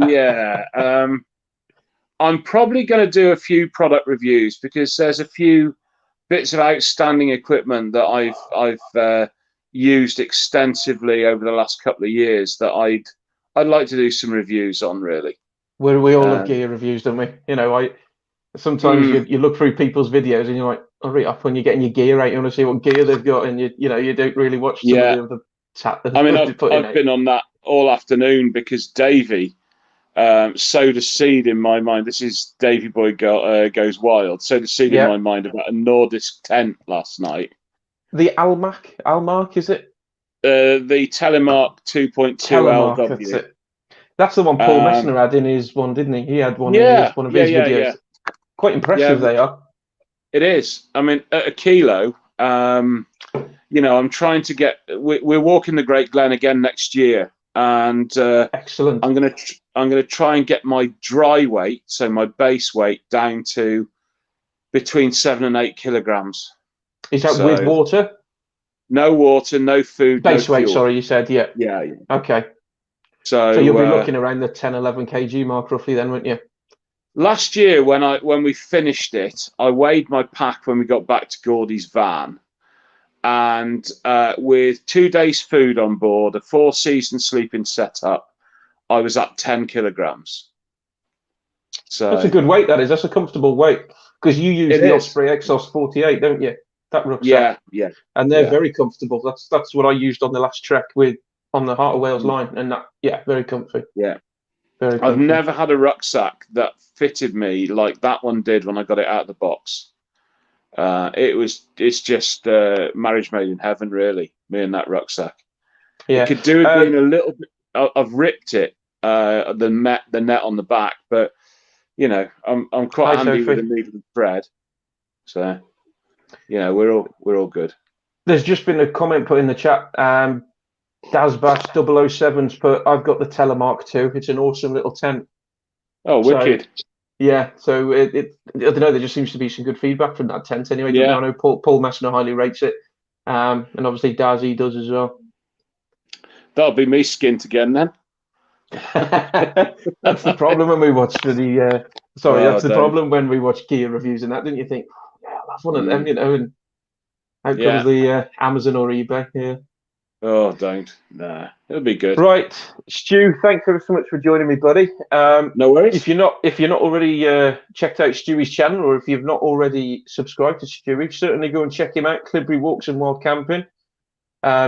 Yeah. I'm probably going to do a few product reviews, because there's a few bits of outstanding equipment that I've used extensively over the last couple of years that I'd like to do some reviews on, really. Well, we all love gear reviews, don't we? You know, sometimes you look through people's videos and you're like, oh, right, up when you're getting your gear out, you want to see what gear they've got, and you know, you don't really watch some of the other chat. I mean, I've been on that all afternoon, because Davey sowed a seed in my mind. This is Davey Boy Goes Wild. Sowed a seed in my mind about a Nordisk tent last night. The Almark, is it? The Telemark 2.2 LW. That's the one Paul Messner had in his one, didn't he? He had one in one of his videos. Yeah. Quite impressive they are. It is. I mean, at a kilo, you know, I'm trying to get. We're walking the Great Glen again next year, and excellent. I'm gonna try and get my dry weight, so my base weight, down to between 7 and 8 kilograms. Is that with water? No water, no food. Base weight, fuel. sorry, you said, yeah. Okay. So you'll be looking around the 10, 11 kg mark roughly then, won't you? Last year, when we finished it, I weighed my pack when we got back to Gordy's van, and with 2 days' food on board, a 4-season sleeping setup, I was at 10 kilograms. So that's a good weight. That is. That's a comfortable weight, because you use the Osprey Exos 48, don't you? That rucksack. Yeah. And they're very comfortable. That's what I used on the last trek on the Heart of Wales line, and that very comfy. Yeah. Very comfy. I've never had a rucksack that fitted me like that one did when I got it out of the box. It's just marriage made in heaven, really. Me and that rucksack. Yeah. It could do with being a little bit. I've ripped it, the net on the back, but you know, I'm quite handy with a needle and thread. So, you know, we're all good. There's just been a comment put in the chat. Dazbash 007's put, I've got the Telemark 2. It's an awesome little tent. Oh, wicked. Yeah, so I don't know, there just seems to be some good feedback from that tent anyway. Yeah. I know Paul Messner highly rates it. And obviously Dazzy does as well. That'll be me skint again then. That's the problem when we watch the that's the problem when we watch gear reviews and that, didn't you think, I'll have one of them, you know, and out comes the Amazon or eBay. Yeah. Oh, don't. Nah, it'll be good. Right, Stu, thanks ever so much for joining me, buddy. No worries. If you're not already checked out Stewie's channel, or if you've not already subscribed to Stewie, certainly go and check him out. Clibberry Walks and Wild Camping.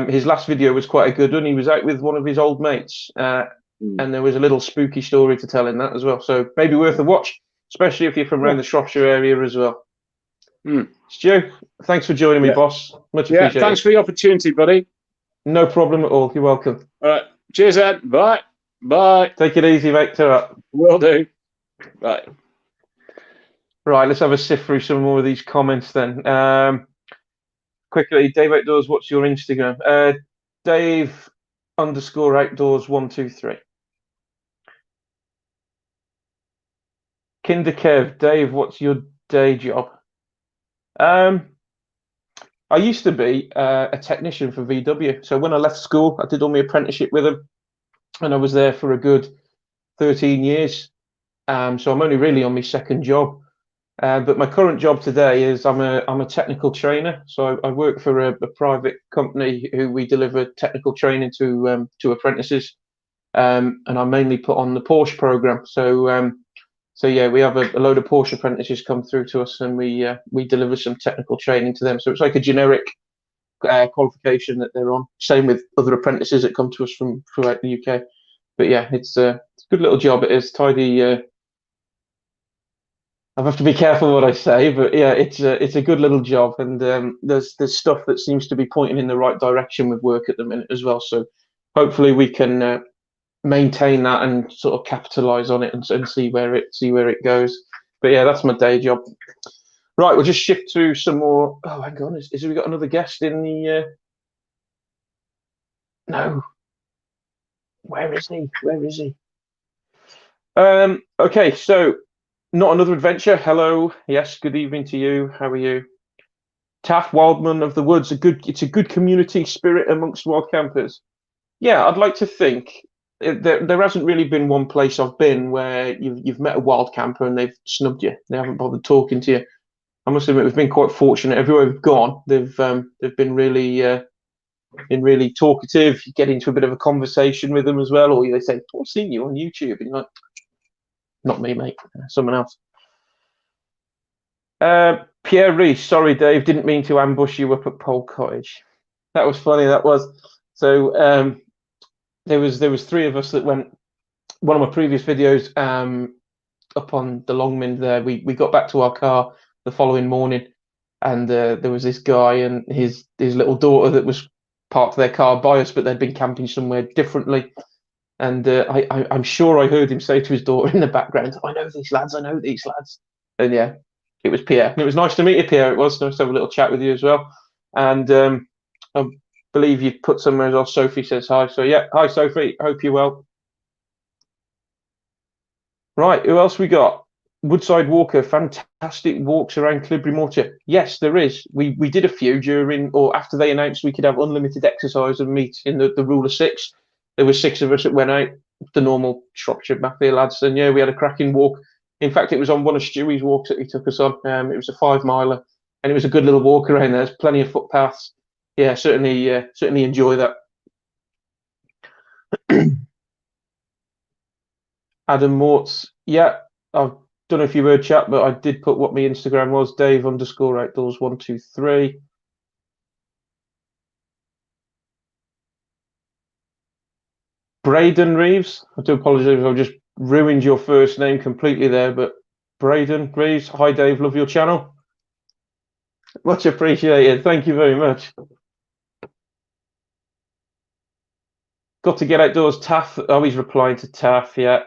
His last video was quite a good one. He was out with one of his old mates, and there was a little spooky story to tell in that as well. So maybe worth a watch, especially if you're from around the Shropshire area as well. Stu, thanks for joining me, Yeah. boss. Much Yeah, appreciated. thanks for the opportunity, buddy. No problem at all. You're welcome. All right. Cheers, Ed. Bye. Bye. Take it easy, mate. Ta-ra. Will do. Bye. Right, let's have a sift through some more of these comments then. Quickly, Dave Outdoors, what's your Instagram? Dave_outdoors123. Kinder Kev, Dave, what's your day job? I used to be a technician for VW. So when I left school, I did all my apprenticeship with them, and I was there for a good 13 years. So I'm only really on my second job. But my current job today is I'm a technical trainer. So I work for a private company who we deliver technical training to apprentices, and I mainly put on the Porsche program. So yeah, we have a load of Porsche apprentices come through to us, and we deliver some technical training to them. So it's like a generic qualification that they're on. Same with other apprentices that come to us from throughout the UK. But yeah, it's a good little job. It is tidy. I have to be careful what I say, but yeah, it's a good little job, and there's stuff that seems to be pointing in the right direction with work at the minute as well. So hopefully we can maintain that and sort of capitalize on it and see where it goes. But yeah, that's my day job. Right, we'll just shift to some more. Oh, hang on, is we got another guest in the? No. Where is he? Where is he? Okay, so. Not another adventure. Hello. Yes. Good evening to you. How are you? Taff Wildman of the Woods. It's a good community spirit amongst wild campers. Yeah, I'd like to think there hasn't really been one place I've been where you've met a wild camper and they've snubbed you. They haven't bothered talking to you. I must admit we've been quite fortunate. Everywhere we've gone, they've been really talkative. You get into a bit of a conversation with them as well, or they say, "I've seen you on YouTube," and you're like, "Not me, mate. Someone else." Pierre Reese, sorry, Dave, didn't mean to ambush you up at Pole Cottage. That was funny. That was. So there was three of us that went. One of my previous videos up on the Longmynd there. We got back to our car the following morning, and there was this guy and his little daughter that was parked their car by us, but they'd been camping somewhere differently. And I'm sure I heard him say to his daughter in the background, "I know these lads. I know these lads." And yeah. It was Pierre. And it was nice to meet you, Pierre. It was nice to have a little chat with you as well. And I believe you've put somewhere as well. Sophie says hi. So yeah, hi Sophie. Hope you're well. Right, who else we got? Woodside Walker, fantastic walks around Clibry Mortar. Yes, there is. We did a few during or after they announced we could have unlimited exercise and meet in the rule of six. There were 6 of us that went out, the normal Shropshire Mafia lads, and yeah, we had a cracking walk. In fact, it was on one of Stewie's walks that he took us on. It was a 5-miler, and it was a good little walk around there. There's plenty of footpaths. Yeah, certainly enjoy that. Adam Mortz, yeah, I don't know if you heard chat, but I did put what my Instagram was, Dave_outdoors123. Braden Reeves, I do apologise if I've just ruined your first name completely there, but Braden Reeves, hi Dave, love your channel. Much appreciated, thank you very much. Got to get outdoors, Taff. Oh, he's replying to Taff, yeah.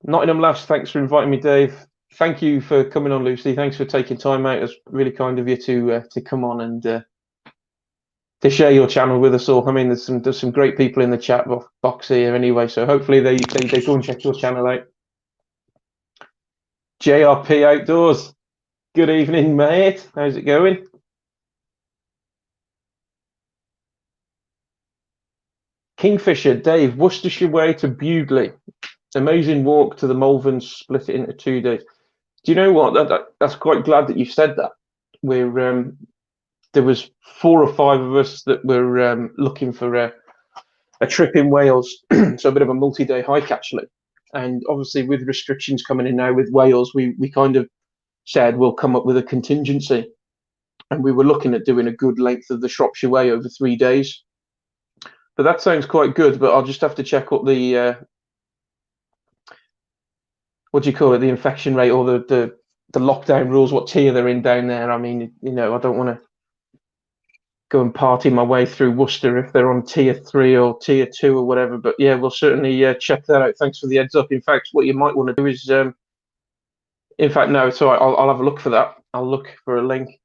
Nottingham Laughs, thanks for inviting me, Dave. Thank you for coming on, Lucy. Thanks for taking time out. It's really kind of you to come on and to share your channel with us all. I mean, there's some great people in the chat box here anyway, so hopefully they go and check your channel out. JRP Outdoors, good evening, mate. How's it going? Kingfisher, Dave, Worcestershire Way to Bewdley. Amazing walk to the Malverns, split it into 2 days. Do you know what? That's quite glad that you said that. We're there was 4 or 5 of us that were looking for a trip in Wales, so a bit of a multi-day hike actually. And obviously, with restrictions coming in now with Wales, we kind of said we'll come up with a contingency, and we were looking at doing a good length of the Shropshire Way over 3 days. But that sounds quite good. But I'll just have to check up the what do you call it, the infection rate or the the lockdown rules, what tier they're in down there. I mean, you know, I don't want to go and party my way through Worcester if they're on tier 3 or tier 2 or whatever. But yeah, we'll certainly check that out. Thanks for the heads up. In fact, what you might want to do is, in fact, no, it's all right. I'll have a look for that. I'll look for a link.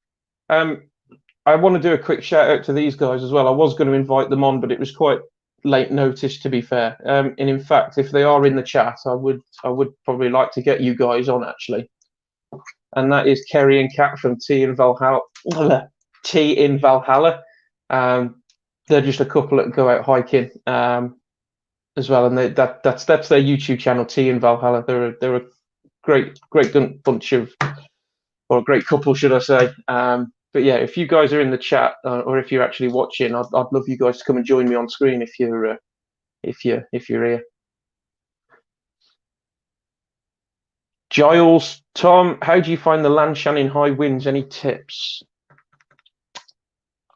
I want to do a quick shout out to these guys as well. I was going to invite them on, but it was quite late notice, to be fair. And in fact, if they are in the chat, I would probably like to get you guys on, actually. And that is Kerry and Kat from Tea in Valhalla. They're just a couple that go out hiking as well, and that's their YouTube channel, Tea in Valhalla. They're a great bunch of, or a great couple, should I say? But yeah, if you guys are in the chat or if you're actually watching, I'd love you guys to come and join me on screen if you're here. Giles, Tom, how do you find the Lanshan in high winds? Any tips?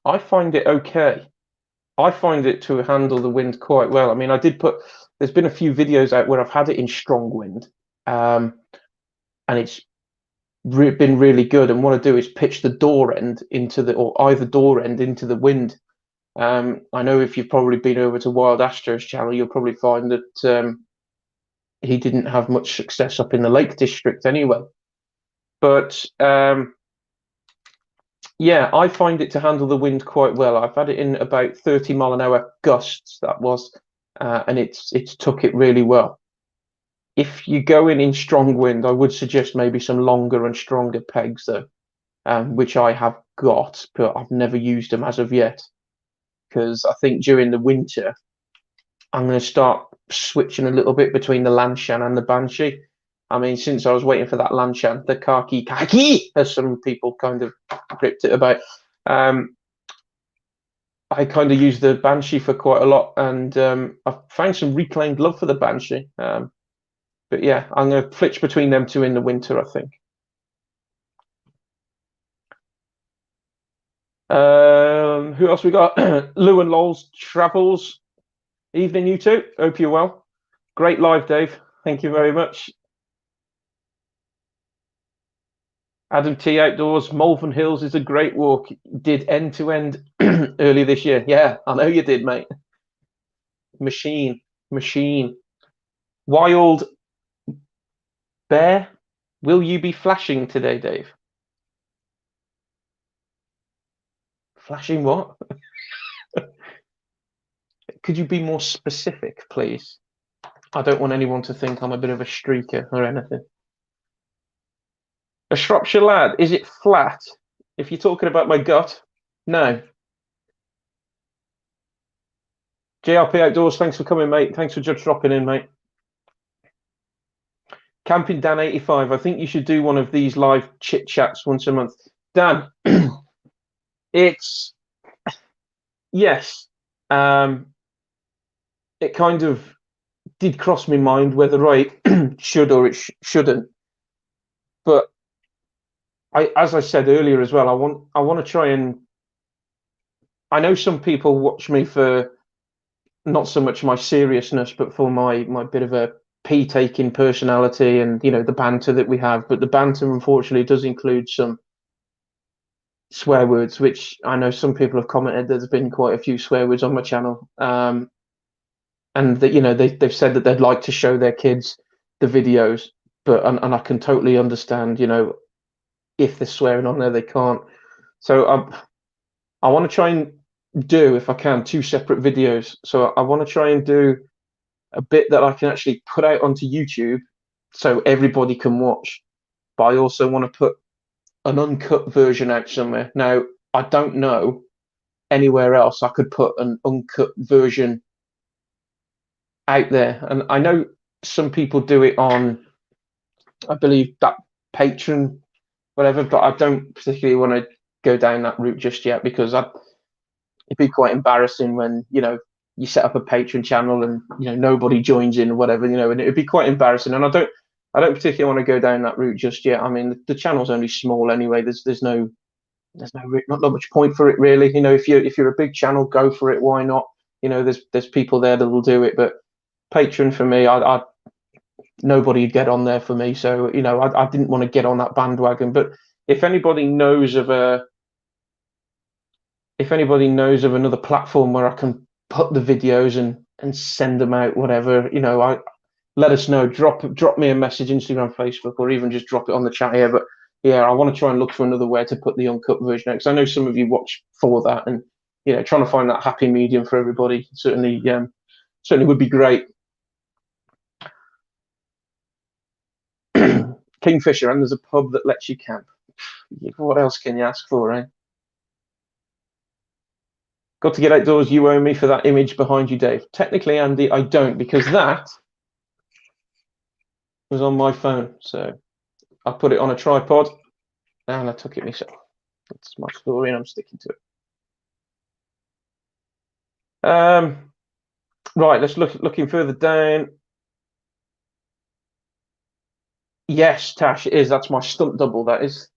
I find it okay. I find it to handle the wind quite well. I mean, there's been a few videos out where I've had it in strong wind, and it's been really good. And what I do is pitch the door end or either door end into the wind. I know if you've probably been over to Wild Astro's channel, you'll probably find that he didn't have much success up in the Lake District anyway. But yeah, I find it to handle the wind quite well. I've had it in about 30 mile an hour gusts, that was, and it's took it really well. If you go in strong wind, I would suggest maybe some longer and stronger pegs, though, which I have got, but I've never used them as of yet. Because I think during the winter, I'm going to start switching a little bit between the Lanshan and the Banshee. I mean, since I was waiting for that Lanshan, the khaki, as some people kind of gripped it about, I kind of use the Banshee for quite a lot, and I've found some reclaimed love for the Banshee. But yeah, I'm going to flitch between them two in the winter, I think. Who else we got? Lou and Lowell's Travels. Evening, you two. Hope you're well. Great live, Dave. Thank you very much. Adam T Outdoors. Malvern Hills is a great walk. Did end to end early this year. Yeah, I know you did, mate. Machine. Wild Bear. Will you be flashing today, Dave? Flashing what? Could you be more specific, please? I don't want anyone to think I'm a bit of a streaker or anything. A Shropshire lad, is it flat? If you're talking about my gut, no. JRP Outdoors, thanks for coming, mate. Thanks for just dropping in, mate. Camping Dan 85, I think you should do one of these live chit chats once a month. Dan, it's yes. It kind of did cross my mind whether I should or shouldn't. But as I said earlier as well, I want to try and. I know some people watch me for not so much my seriousness, but for my bit of a pee-taking personality and, you know, the banter that we have. But the banter, unfortunately, does include some swear words, which I know some people have commented there's been quite a few swear words on my channel. And that, you know, they've said that they'd like to show their kids the videos, but and I can totally understand, you know, if they're swearing on there, they can't. So I want to try and do, if I can, 2 separate videos. So I want to try and do a bit that I can actually put out onto YouTube so everybody can watch. But I also want to put an uncut version out somewhere. Now, I don't know anywhere else I could put an uncut version out there. And I know some people do it on, I believe, that Patreon, whatever, but I don't particularly want to go down that route just yet, because it'd be quite embarrassing when, you know, you set up a Patreon channel and, you know, nobody joins in or whatever, you know, and it'd be quite embarrassing. And I don't particularly want to go down that route just yet. I mean, the channel's only small anyway. There's not much point for it, really. You know, if you're a big channel, go for it. Why not? You know, there's people there that will do it. But Patreon for me, nobody would get on there for me. So, you know, I didn't want to get on that bandwagon. But if anybody knows of another platform where I can put the videos and send them out, whatever, you know, let us know. Drop me a message, Instagram, Facebook, or even just drop it on the chat here. But yeah, I want to try and look for another way to put the uncut version out, because I know some of you watch for that, and you know, trying to find that happy medium for everybody certainly would be great. Kingfisher, and there's a pub that lets you camp. What else can you ask for, eh? Got to get outdoors. You owe me for that image behind you, Dave. Technically, Andy, I don't, because that was on my phone. So I put it on a tripod and I took it myself. That's my story, and I'm sticking to it. Right, let's looking further down. Yes, Tash, it is. That's my stunt double. That is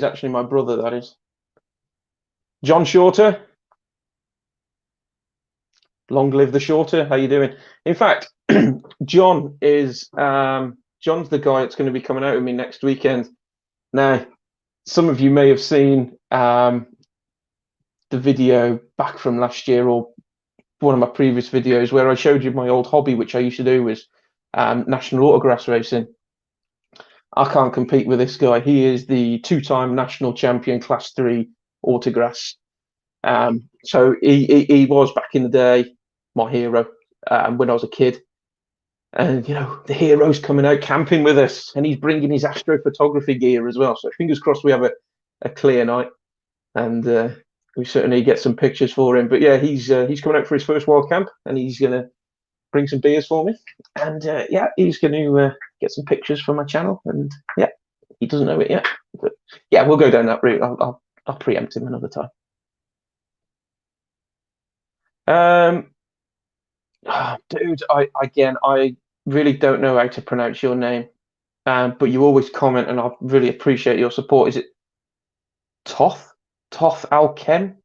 actually my brother. That is John Shorter. Long live the Shorter. How you doing? In fact, John is John's the guy that's going to be coming out with me next weekend. Now, some of you may have seen the video back from last year, or one of my previous videos, where I showed you my old hobby, which I used to do, was national autograss racing. I can't compete with this guy. He is the two-time national champion, Class 3 autograss. So he was, back in the day, my hero when I was a kid. And, you know, the hero's coming out camping with us, and he's bringing his astrophotography gear as well. So fingers crossed we have a clear night, and we certainly get some pictures for him. But yeah, he's coming out for his first wild camp, and he's going to bring some beers for me. And yeah, he's going to get some pictures for my channel. And yeah, he doesn't know it yet. But yeah, we'll go down that route. I'll preempt him another time. Dude, I really don't know how to pronounce your name, but you always comment, and I really appreciate your support. Is it Toth Alkem?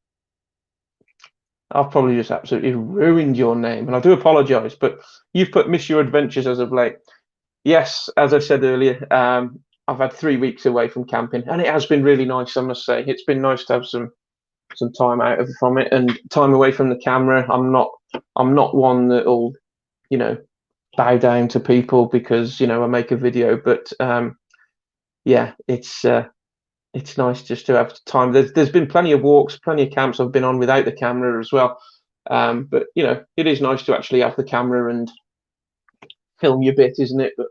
I've probably just absolutely ruined your name, and I do apologise, but you've put "miss your adventures" as of late. Yes, as I said earlier, I've had 3 weeks away from camping, and it has been really nice, I must say. It's been nice to have some time out from it, and time away from the camera. I'm not one that'll, you know, bow down to people because, you know, I make a video. But yeah, it's nice just to have time. There's been plenty of walks, plenty of camps I've been on without the camera as well. But you know, it is nice to actually have the camera and film your bit, isn't it? But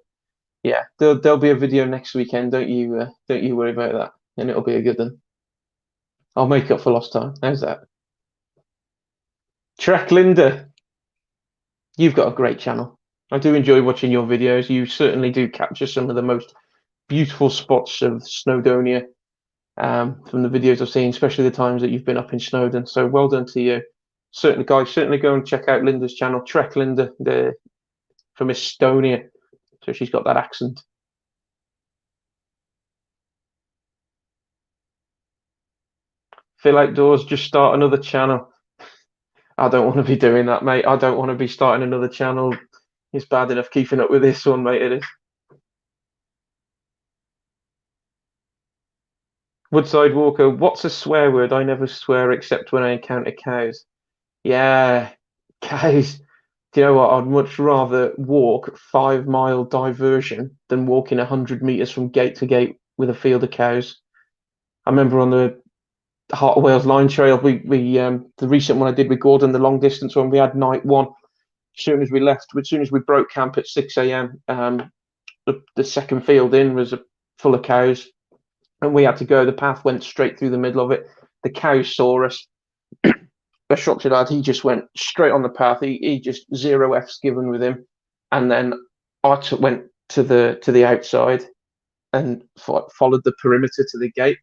yeah, there'll be a video next weekend. Don't you worry about that, and it'll be a good one. I'll make up for lost time. How's that? Trek Linda, you've got a great channel. I do enjoy watching your videos. You certainly do capture some of the most beautiful spots of Snowdonia from the videos I've seen, especially the times that you've been up in Snowdon. So well done to you. Certainly, guys, certainly go and check out Linda's channel, Trek Linda, from Estonia. So she's got that accent. Phil Outdoors, just start another channel. I don't want to be doing that, mate. I don't want to be starting another channel. It's bad enough keeping up with this one, mate. It is. Woodside Walker, what's a swear word? I never swear except when I encounter cows. Yeah, cows. Do you know what? I'd much rather walk 5-mile diversion than walking 100 meters from gate to gate with a field of cows. I remember on the Heart of Wales Line Trail, we the recent one I did with Gordon, the long distance one, we had night one. As soon as we left, as soon as we broke camp at 6 a.m., the second field in was full of cows, and we had to go. The path went straight through the middle of it. The cows saw us. The shot lad, he just went straight on the path. He just zero F's given with him, and then I went to the outside and followed the perimeter to the gate.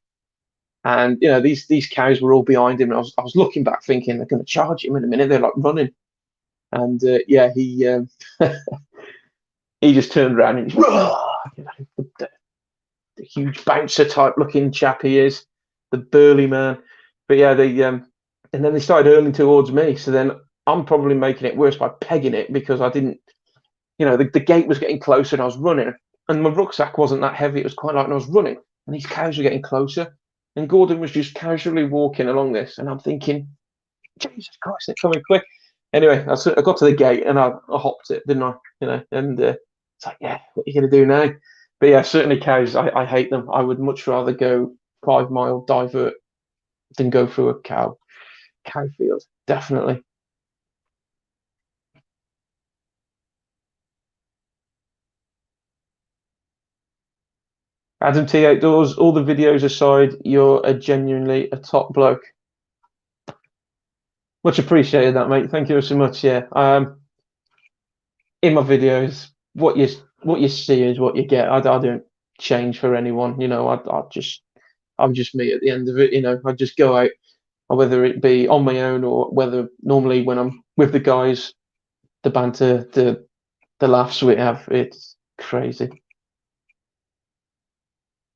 And you know, these cows were all behind him. And I was looking back, thinking they're going to charge him in a minute. They're like running, and yeah, he just turned around and you know, the huge bouncer type looking chap he is, the burly man. But yeah, and then they started hurling towards me. So then I'm probably making it worse by pegging it because I didn't the gate was getting closer, and I was running, and my rucksack wasn't that heavy. It was quite light, and I was running, and these cows were getting closer, and Gordon was just casually walking along this, and I'm thinking, Jesus Christ, they're coming quick. Anyway, I got to the gate and I hopped it, didn't I? And it's like, yeah, what are you going to do now? But yeah, certainly cows, I hate them. I would much rather go 5 mile divert than go through a cow field, definitely. Adam T Outdoors, all the videos aside, you're genuinely a top bloke. Much appreciated that, mate. Thank you so much. Yeah. In my videos, what you see is what you get. I don't change for anyone. I'm just me at the end of it. I just go out, whether it be on my own or whether normally when I'm with the guys, the banter, the laughs we have, it's crazy.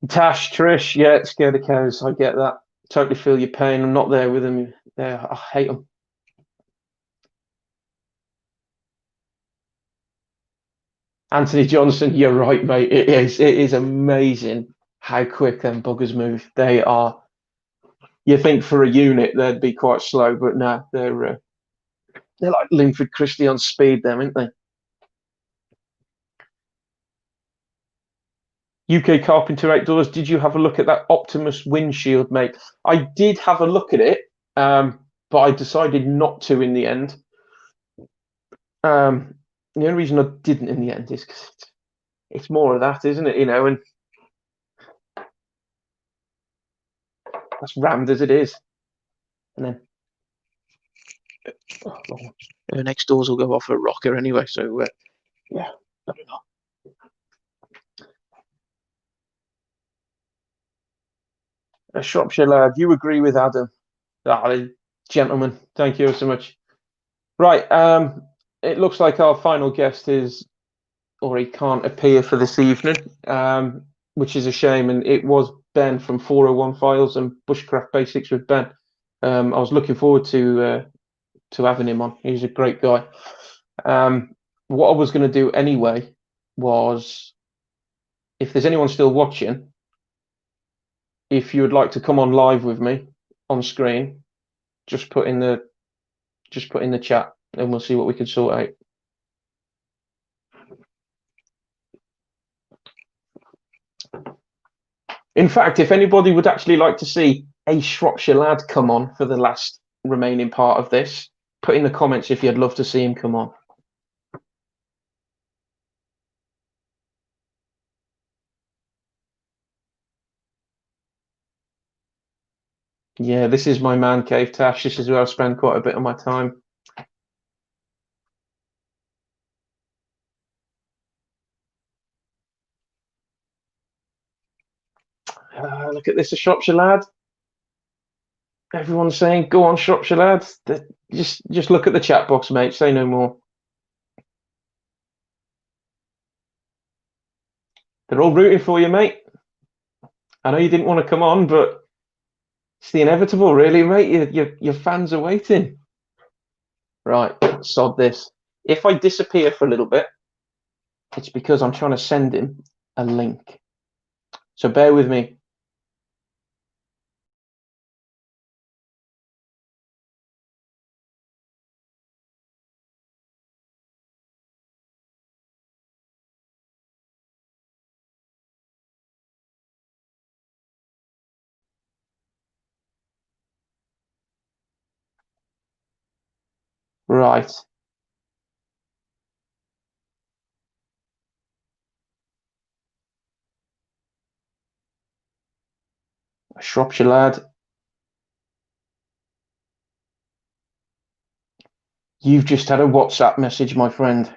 Tash, Trish, yeah, scared of cows. I get that. Totally feel your pain. I'm not there with them. Yeah, I hate them. Anthony Johnson, you're right, mate. It is amazing how quick them buggers move. They are. You think for a unit they'd be quite slow, but no, they're like Linford Christie on speed, them, aren't they? UK Carpenter Outdoors, did you have a look at that Optimus windshield, mate? I did have a look at it, but I decided not to in the end. The only reason I didn't in the end is because it's more of that, isn't it? And that's rammed as it is. And then next doors will go off a rocker anyway. So yeah, I don't know. A Shropshire lad, you agree with Adam? Gentlemen, thank you so much. Right, it looks like our final guest he can't appear for this evening, which is a shame. And it was Ben from 401 Files and Bushcraft Basics with Ben. I was looking forward to having him on. He's a great guy. What I was going to do anyway was, if there's anyone still watching, if you would like to come on live with me on screen, just put in the chat and we'll see what we can sort out. In fact, if anybody would actually like to see a Shropshire lad come on for the last remaining part of this, put in the comments if you'd love to see him come on. Yeah, this is my man cave, Tash. This is where I spend quite a bit of my time. Look at this, a Shropshire lad. Everyone's saying, go on, Shropshire lad. Just look at the chat box, mate. Say no more. They're all rooting for you, mate. I know you didn't want to come on, but it's the inevitable, really, mate. Your fans are waiting. Right, sod this. If I disappear for a little bit, it's because I'm trying to send him a link. So bear with me. Right. A Shropshire lad. You've just had a WhatsApp message, my friend.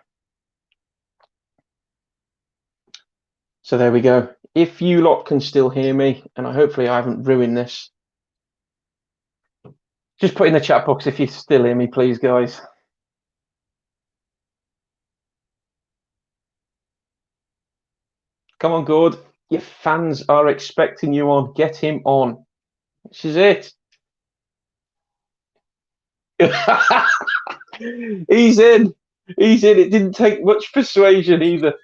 So there we go. If you lot can still hear me, and hopefully I haven't ruined this, just put in the chat box if you still hear me, please, guys. Come on, Gord. Your fans are expecting you on. Get him on. This is it. He's in. He's in. It didn't take much persuasion either.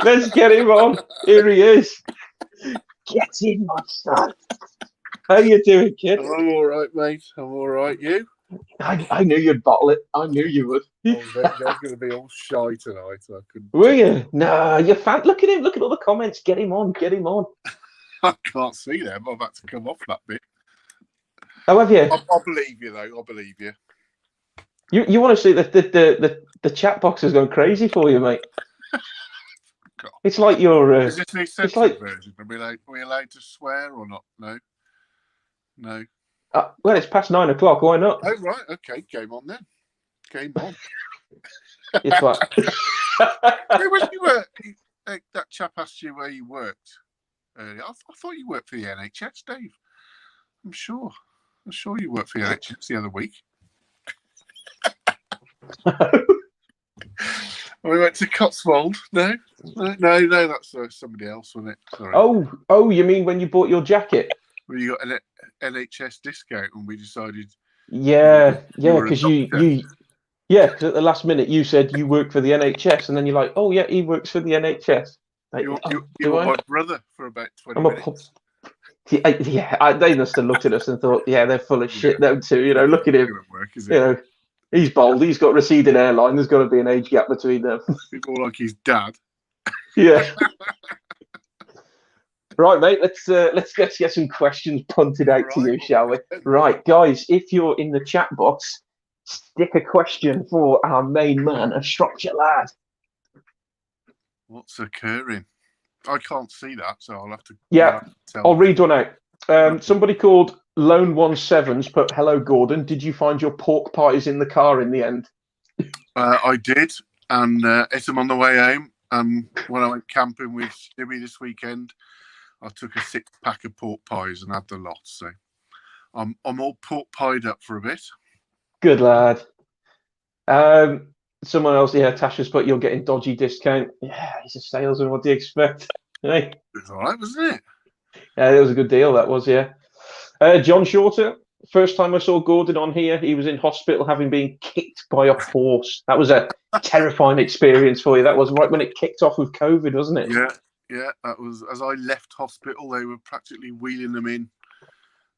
Let's get him on. Here he is. Get in, my son. How you doing, kid? I'm all right, mate. I'm all right. You? I knew you'd bottle it. I knew you would. I was going to be all shy tonight. I couldn't. Were you? No, you're fan. Look at him. Look at all the comments. Get him on. Get him on. I can't see them. I've had to come off that bit. Oh, have you? I'll believe you, though. I'll believe you. You want to see the chat box is going crazy for you, mate. God. It's like you're. Is this the censored version? Are we allowed to swear or not? No. No. Well, it's past 9 o'clock. Why not? Oh, right. Okay. Game on then. Game on. It's like. Hey, when you work, that chap asked you where you worked earlier. I thought you worked for the NHS, Dave. I'm sure you worked for the NHS the other week. We went to Cotswold. No, that's somebody else, wasn't it? Sorry. Oh, you mean when you bought your jacket? Well, you got an NHS discount, and we decided. Yeah, because because at the last minute you said you work for the NHS, and then you're like, oh yeah, he works for the NHS. Like, you were my brother for about 20 minutes. They must have looked at us and thought, yeah, they're full of shit, them too. You know, look at him. Work, is it? You know, he's bold. He's got receding hairline. There's got to be an age gap between them. People like his dad. Yeah. Right, mate. Let's get some questions punted out to you, shall we? Right, guys. If you're in the chat box, stick a question for our main man, a Shropshire lad. What's occurring? I can't see that, so I'll have to. Yeah, I'll read one out. Somebody called Lone17's put, "Hello, Gordon. Did you find your pork pies in the car in the end?" I did, and ate them on the way home. And when I went camping with Stibby this weekend, I took a 6-pack of pork pies and had the lot. So I'm all pork pied up for a bit. Good lad. Someone else, Tasha's put, "You're getting dodgy discount." Yeah, he's a salesman. What do you expect? Hey. It was all right, wasn't it? Yeah, it was a good deal, that was, yeah. John Shorter, first time I saw Gordon on here, he was in hospital having been kicked by a horse. That was a terrifying experience for you. That was right when it kicked off with COVID, wasn't it? Yeah, that was, as I left hospital, they were practically wheeling them in.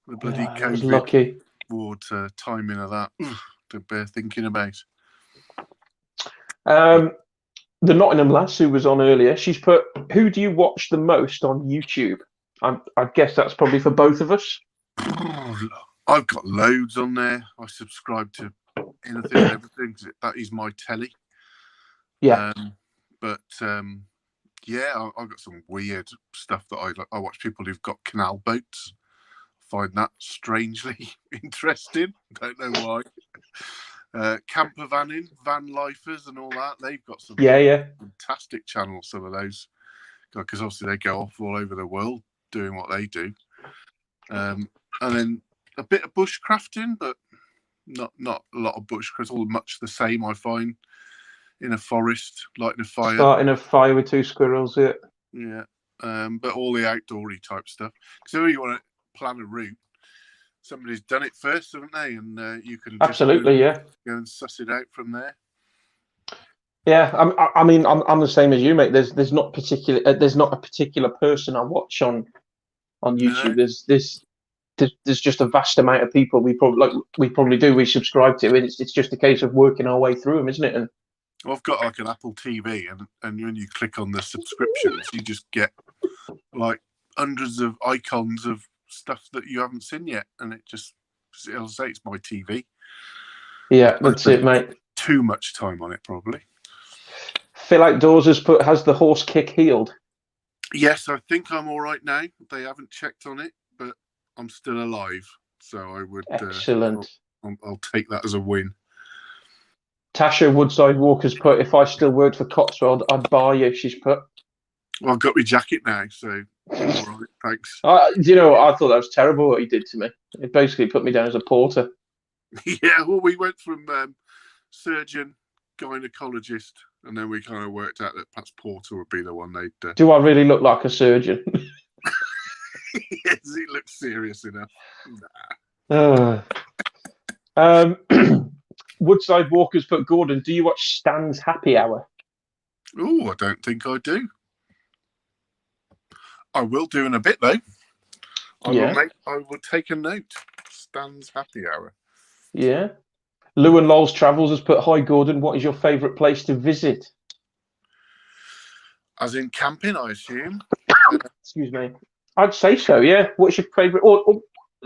The bloody COVID lucky. ward timing of that. To bear thinking about. The Nottingham lass who was on earlier, she's put, "Who do you watch the most on YouTube?" I guess that's probably for both of us. I've got loads on there. I subscribe to anything and everything. That is my telly. Yeah. I've got some weird stuff that I watch people who've got canal boats. Find that strangely interesting. Don't know why. Camper vanning, van lifers and all that. They've got some fantastic channels, some of those. Because obviously they go off all over the world doing what they do. And then a bit of bushcrafting, but not a lot of bushcraft. All much the same, I find. In a forest, lighting a fire. Starting a fire with 2 squirrels, yeah. Yeah. But all the outdoorsy type stuff. So if you want to plan a route, somebody's done it first, haven't they? And you can just go and suss it out from there. Yeah, I mean, I'm the same as you, mate. There's not a particular person I watch on YouTube. No. There's just a vast amount of people we subscribe to, and it's just a case of working our way through them, isn't it? And I've got like an Apple TV, and when you click on the subscriptions, you just get like hundreds of icons of stuff that you haven't seen yet, and it'll say it's my TV. Yeah, that's it, mate. Too much time on it, probably. Phil Outdoors has the horse kick healed? Yes, I think I'm all right now. They haven't checked on it, but I'm still alive, so I would. Excellent. I'll take that as a win. Tasha Woodside Walker's put, "If I still worked for Cotswold, I'd buy you." She's put. Well, I've got my jacket now, so all right, thanks. You know, I thought that was terrible what he did to me. It basically put me down as a porter. Yeah, well, we went from surgeon, gynecologist, and then we kind of worked out that perhaps porter would be the one they'd. Do I really look like a surgeon? Yes, he looks serious enough. Nah. Woodside Walkers put Gordon, do you watch Stan's Happy Hour? Oh, I don't think I do. I will do in a bit though. I will take a note. Stan's Happy Hour. Yeah. Lou and Lowell's Travels has put, hi Gordon, what is your favourite place to visit? As in camping, I assume. Excuse me. I'd say so, yeah. What's your favourite? Or do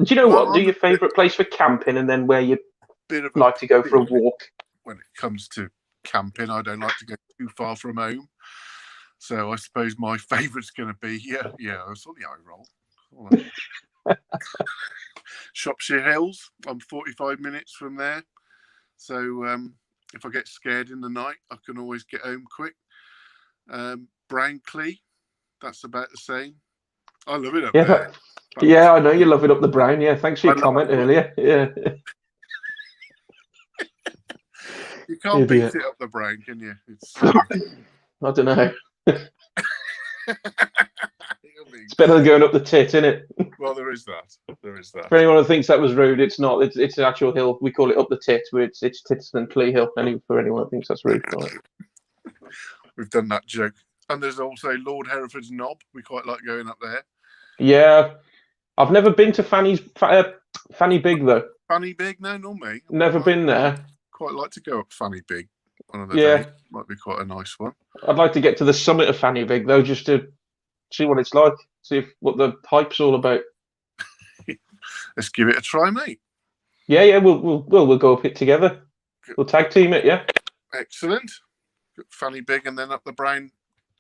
you know what? Do your favourite place for camping and then where you like to go for a walk? When it comes to camping, I don't like to go too far from home. So I suppose my favourite's going to be, I saw the eye roll. Shropshire Hills. I'm 45 minutes from there. So if I get scared in the night, I can always get home quick. Brownclea, that's about the same. I love it up there. Yeah, I know you love it up the Brown. Yeah, thanks for your comment earlier. Yeah. You can't beat it up the Brown, can you? I don't know. It's better than going up the tit, isn't it? Well, there is that. There is that. For anyone who thinks that was rude, it's not. It's an actual hill. We call it up the tit, where it's Titston Clee Hill. For anyone who thinks that's rude. We've done that joke. And there's also Lord Hereford's Knob. We quite like going up there. Yeah. I've never been to Fanny Big, though. Fanny Big? No, not me. Never been there. Quite like to go up Fanny Big one of the days. Might be quite a nice one. I'd like to get to the summit of Fanny Big, though, just to see what it's like. See what the hype's all about. Let's give it a try, mate. Yeah. We'll go up it together. We'll tag team it, yeah. Excellent. Fanny Big and then up the Brown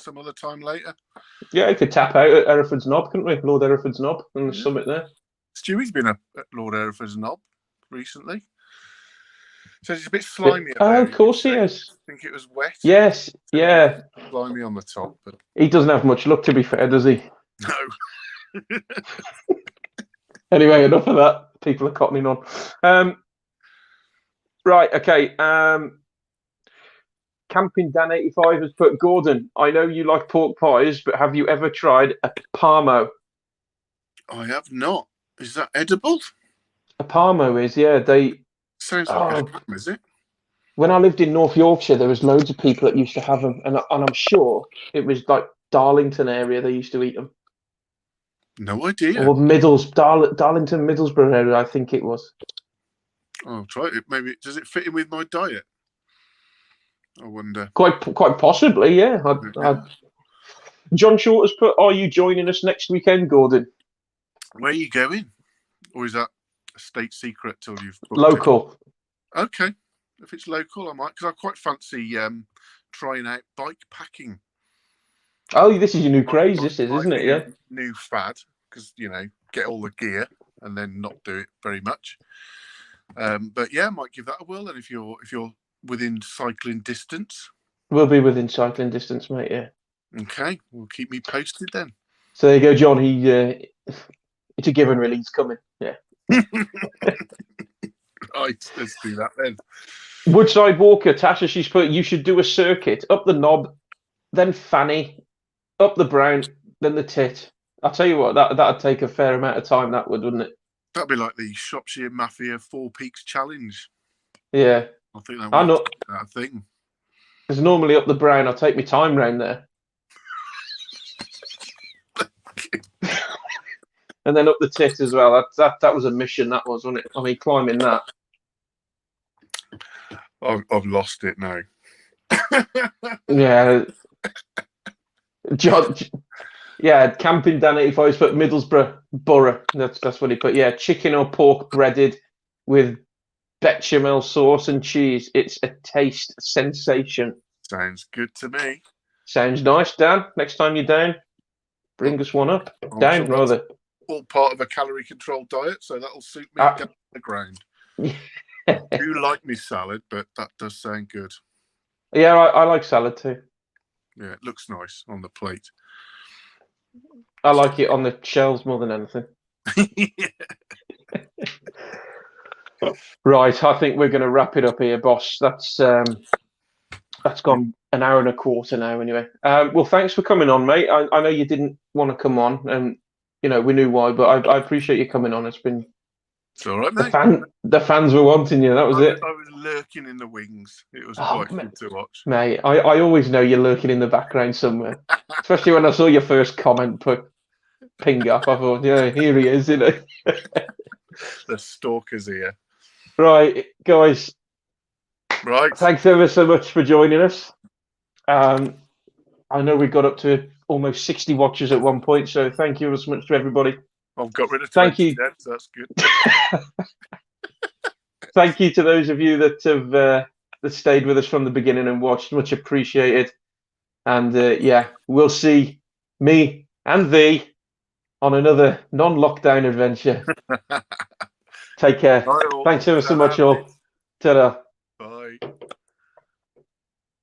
some other time later. Yeah, we could tap out at Hereford's Knob, couldn't we? Lord Hereford's Knob and the summit there. Stewie's been up at Lord Hereford's Knob recently. Says it's a bit slimy. Of course he is. I think it was wet. Yes, yeah. Slimy on the top. But... He doesn't have much luck, to be fair, does he? No. Anyway, enough of that. People are cottoning on. Right, okay. Camping Dan 85 has put, Gordon, I know you like pork pies, but have you ever tried a parmo? I have not. Is that edible? A parmo is, yeah. They sounds like a ham, is it? When I lived in North Yorkshire, there was loads of people that used to have them, and I'm sure it was like Darlington area they used to eat them. No idea. Or Darlington, Middlesbrough area, I think it was. I'll try it. Maybe does it fit in with my diet? I wonder. Quite possibly, yeah. John Short has put, are you joining us next weekend, Gordon? Where are you going? Or is that a state secret till you've booked local? It? Okay. If it's local, I might, because I quite fancy trying out bike packing. Oh, this is your new craze, this is, isn't it? Yeah. New fad, because, get all the gear and then not do it very much. But yeah, I might give that a whirl. And if you're within cycling distance, we'll be within cycling distance, mate. Yeah. Okay, well, keep me posted then. So there you go, John. It's a given, really. He's coming. Yeah. Right, let's do that then. Woodside Walker, Tasha, she's put, you should do a circuit up the Knob, then Fanny, up the Brown, then the Tit. I'll tell you what, that'd take a fair amount of time. That would, wouldn't it? That'd be like the Shropshire Mafia 4 Peaks Challenge. Yeah. I think that would be that thing. Because normally up the Brown, I'll take my time round there. And then up the Tit as well. That was a mission, that was, wasn't it? I mean, climbing that. I've lost it now. Yeah. John, yeah, Camping Dan 85 put Middlesbrough Borough. That's what he put. Yeah, chicken or pork breaded with bechamel sauce and cheese. It's a taste sensation. Sounds good to me. Sounds nice, Dan. Next time you're down, bring us one up. Down, rather. All part of a calorie controlled diet, so that'll suit me down the ground. I do like me salad, but that does sound good. Yeah, I like salad too. Yeah, it looks nice on the plate. I like it on the shelves more than anything. Right, I think we're going to wrap it up here, boss. That's gone an hour and a quarter now, anyway. Well, thanks for coming on, mate. I know you didn't want to come on, and we knew why, but I appreciate you coming on. It's been It's all right, The mate. the fans were wanting you. That was it. I was lurking in the wings. It was Oh, quite good to watch. Mate, I always know you're lurking in the background somewhere. Especially when I saw your first comment ping up. I thought, yeah, here he is, isn't he? The stalker's here. Right, guys. Right. Thanks ever so much for joining us. I know we got up to almost 60 watches at one point, so thank you so much to everybody. I've got rid of 20 Thank you. so that's good. Thank you to those of you that have that stayed with us from the beginning and watched. Much appreciated. And yeah, we'll see me and thee on another non-lockdown adventure. Take care. Bye all. Thanks ever so much, Ta-ra, all. mate. Ta-da.